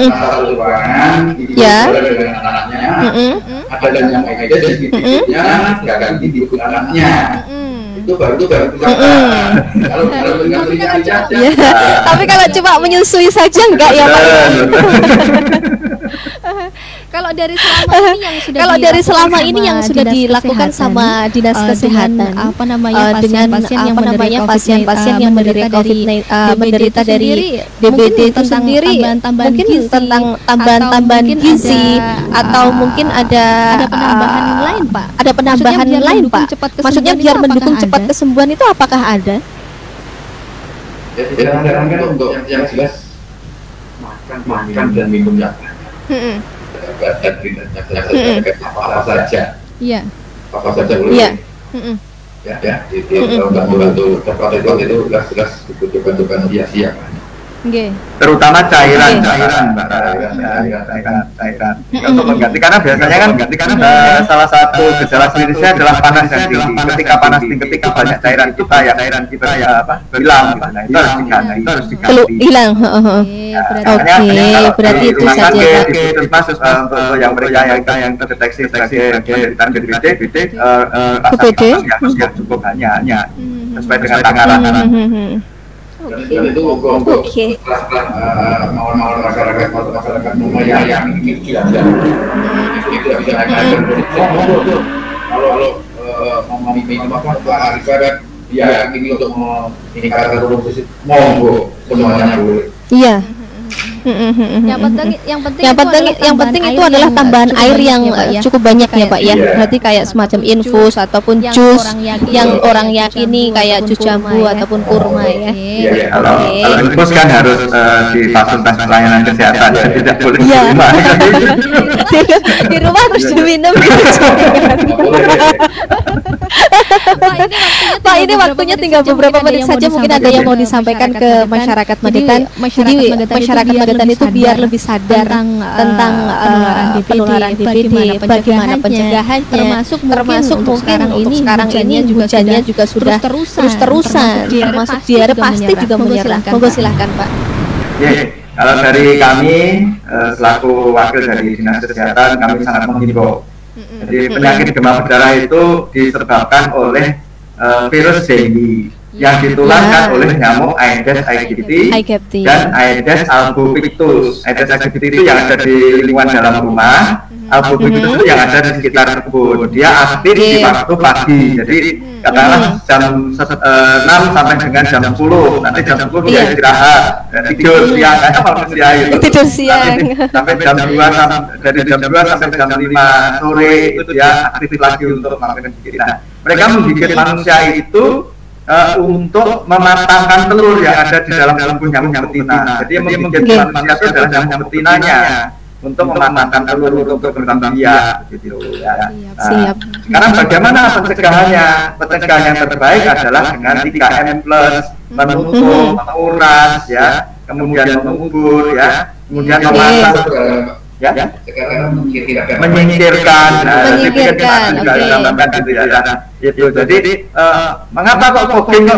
masalah ruangan, dengan anaknya, ada yang Aedes sedikitnya, nggak ganti di anaknya. Itu baru kalau dengan penyakit saja. Tapi kalau cuma menyusui saja enggak ya Pak? Kalau dari selama ini yang sudah dilakukan sama dinas kesehatan, dengan pasien-pasien yang menderita dari DBD itu sendiri, mungkin tentang tambahan gizi atau mungkin ada penambahan lain, Pak. Ada penambahan lain, Pak. Maksudnya biar mendukung cepat kesembuhan itu apakah ada? Ya, untuk yang jelas makan dan minum yang apa saja. Iya. Apa saja boleh. Iya. Ya, kalau nggak membantu cepat itu jelas dibutuhkan sia-sia. Terutama cairan, Mbak. Cairan. Untuk mengganti, karena biasanya kan salah satu gejala klinisnya adalah panas yang tinggi. Ketika panas tinggi, ketika banyak cairan kita hilang. Itu harus diganti. Hilang. Berarti itu saja. Termasuk untuk yang mereka yang terdeteksi sebagai DBD, harus yang cukup banyak sesuai dengan takaran. Dan itu untuk mawar masyarakat umum yang ini tidak bisa kalau mau minum apa ibarat ya ini untuk meningkatkan produksi monggo semuanya boleh. Iya. Yang penting itu adalah tambahan air yang cukup banyak ya, Pak ya. Berarti kayak semacam infus ataupun jus yang orang yakini kayak jus jambu ataupun kurma ya. Kalau infus kan harus di fasilitas pelayanan kesehatan, tidak boleh di rumah. Di rumah harus diminum. Pak, ini waktunya tinggal beberapa menit saja. Mungkin ada yang mau disampaikan ke masyarakat Magetan. Jadi masyarakat Magetan itu biar lebih sadar tentang penularan DBD, bagaimana pencegahannya, termasuk mungkin untuk sekarang ini hujannya juga sudah terus-terusan, termasuk diare pasti juga menyerang. Monggo silahkan, Pak. Kalau dari kami selaku wakil dari Dinas Kesehatan, kami sangat menghimbau. Jadi penyakit demam berdarah itu disebabkan oleh virus dengue yang ditularkan oleh nyamuk Aedes aegypti dan Aedes albopictus. Aedes aegypti itu yang ada di lingkungan dalam rumah, albopictus itu yang ada di sekitar kebun. Dia aktif di waktu pagi, jadi katakanlah jam 6 sampai dengan jam 10. Nanti jam 10 dia istirahat, tidur siang, tidur siang sampai jam 2 dari jam 2 sampai jam 5 sore itu dia aktif lagi untuk melakukan kita. Mereka menggigit manusia itu untuk mematangkan telur yang ada di dalam tubuh nyamuk betina. Jadi yang menggigit manusia itu adalah nyamuk betinanya untuk mematangkan telur untuk berkembang biak, gitu ya. Siap. Sekarang bagaimana pencegahannya? Pencegahan yang terbaik adalah dengan 3M+, menutup, menguras, ya, kemudian mengubur, ya, kemudian memasak, ya, menyingkirkan, itu. Jadi mengapa kok fogging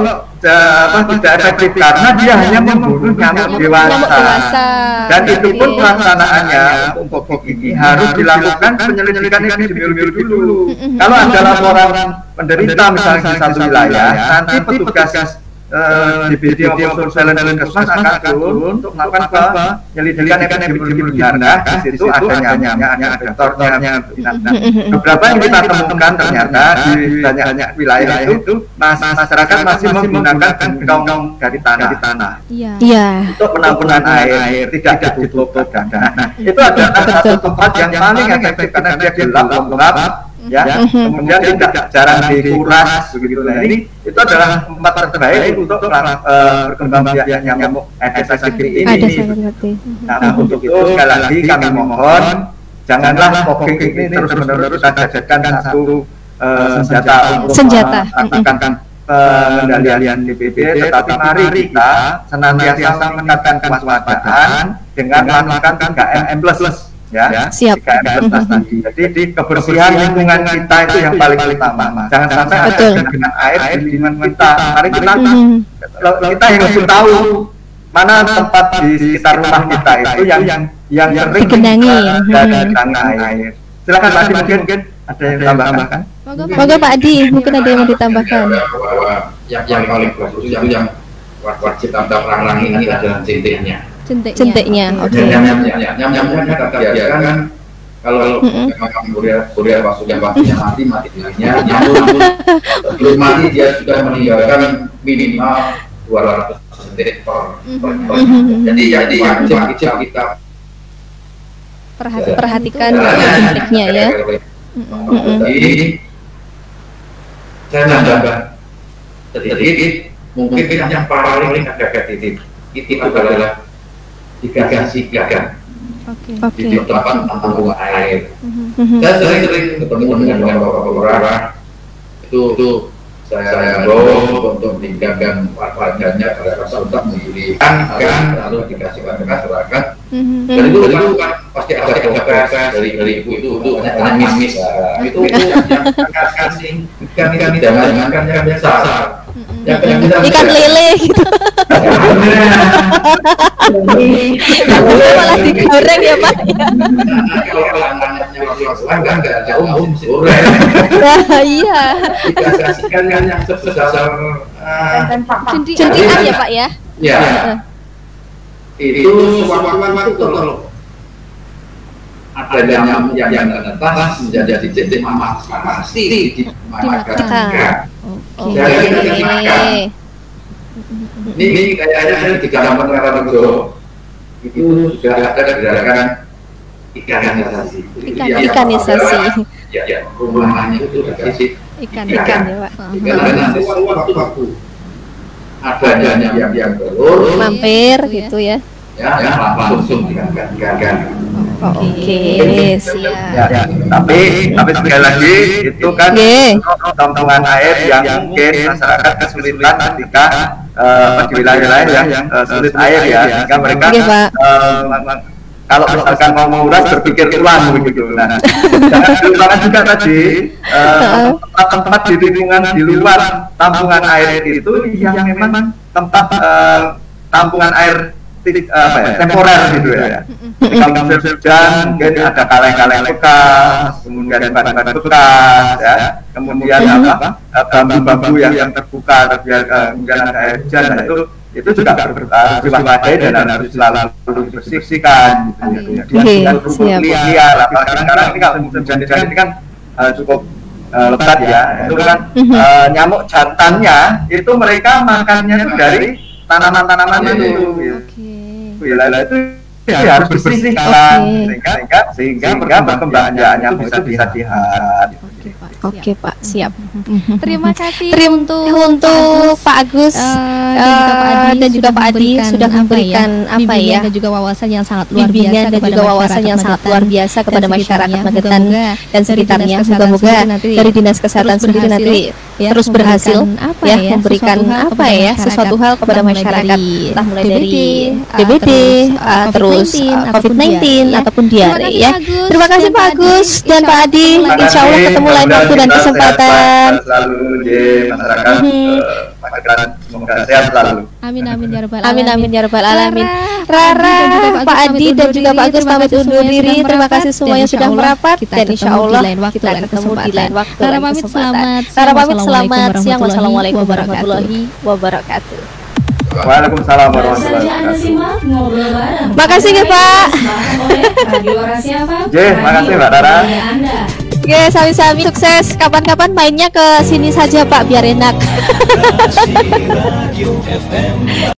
tidak efektif? Karena dia hanya membunuh nyamuk dewasa. Dan itu pun pelaksanaannya untuk fogging ini harus dilakukan penyelidikan epidemiologi dulu. Kalau ada laporan penderita misalnya di satu wilayah, nanti petugas DBD maupun surveillance Puskesmas akan turun untuk melakukan penyelidikan epidemiologi. Karena di situ ada nyamuknya, ada vektornya. Beberapa yang kita temukan ternyata di banyak wilayah itu masyarakat masih menggunakan gentong dari tanah. Iya. Untuk penampungan air, tidak ditutup ganda. Nah, itu adalah satu tempat yang paling efektif karena dia gelap, lembab, ya, kemudian tidak jarang dikuras begitu. Nah, ini itu adalah tempat terbaik untuk berkembang biak nyamuk Aedes aegypti ini. Nah, untuk itu sekali lagi kami mohon janganlah fogging ini terus-menerus kita jadikan satu senjata untuk melakukan pengendalian DBD, tetapi mari kita senantiasa meningkatkan kewaspadaan dengan melakukan 3M+. Ya, siap. Tadi. Jadi kebersihan lingkungan kita itu yang paling utama. Jangan sampai ada genangan air di lingkungan kita. Mari kita harus tahu mana tempat di sekitar rumah kita itu yang sering digenangi dan air. Silakan Pak Adi, mungkin ada yang tambahkan. Moga Pak Adi, mungkin ada yang mau ditambahkan. Yang paling bagus yang wajib orang ini adalah centeknya. Centeknya, oke. Nyamuknya kata biarkan Kalau memang kuliah waktunya mati dirinya, namun sebelum mati dia sudah meninggalkan minimal 200 detik per. Jadi kita perhatikan konfliknya ya. Jadi saya nambah sedikit, mungkin yang paling agak titik itu adalah digasikan. Di tempat tampungan air. Saya sering ketemu dengan bapak-bapak itu saya bawa untuk meninggalkan warganya pada untuk memilihkan lalu dikasihkan ke masyarakat. Dan itu kan pasti ada proses dari ibu itu hanya mis itu yang kasih ikan jangan yang biasa. Ikan lele gitu. Malah digoreng ya Pak. Enggak jauh goreng. Iya. Dikasihkan yang sebesar centian ya Pak ya. Ya. Itu sewaktu-waktu kalau ada yang atas menjadi titik pasti dimakan. Ini kayaknya di Kecamatan Karangrejo itu sudah ada gerakan ikanisasi. Ikanisasi. Ya, rumahnya itu dikasih ikan ya Pak. Karena nanti waktu adanya yang telur mampir gitu ya. Ya, langsung diganti. Oke, siap. Tapi sekali lagi itu kan tampungan air yang mungkin masyarakat kesulitan ketika di wilayah lain yang sulit air ya, sehingga mereka kalau misalkan mau menguras berpikir ulang begitu. Nah, jangan dilupakan juga tadi tempat di lingkungan di luar tampungan air itu yang memang tempat tampungan air temporer gitu ya. Kalau musim hujan mungkin ada kaleng-kaleng bekas, kemudian ban-ban bekas ya, kemudian bambu-bambu yang terbuka, kemudian ada air hujan, dan itu juga harus diwaspadai dan harus selalu dibersihkan gitu ya. Liar, sekarang ini kalau musim hujan ini kan cukup lebat ya, itu kan nyamuk jantannya itu mereka makannya itu dari tanaman-tanaman itu. Wilayah itu harus dibersihkan sehingga perkembangannya bisa dilihat. Oke Pak, siap. Terima kasih untuk Pak Agus dan juga Pak Adi sudah memberikan apa ya, dan juga wawasan yang sangat luar biasa kepada masyarakat Magetan dan sekitarnya. Moga-moga dari Dinas Kesehatan sendiri nanti terus berhasil ya memberikan apa ya sesuatu hal kepada masyarakat, entah mulai dari DBD, terus COVID-19 ataupun diare ya. Terima kasih Pak Agus dan Pak Adi. Insya Allah ketemu lain waktu dan kesempatan. Selalu di masyarakat Magetan, semoga sehat selalu. Amin ya rabbal alamin. Rara, Pak Adi dan juga Pak Agus pamit undur diri. Terima kasih semuanya sudah merapat dan insya Allah kita ketemu di lain waktu. Rara pamit selamat. Siang. Wassalamualaikum warahmatullahi wabarakatuh. Waalaikumsalam warahmatullahi wabarakatuh. Makasih ya Pak. Makasih Mbak Rara. Oke, sami-sami sukses. Kapan-kapan mainnya ke sini saja Pak biar enak.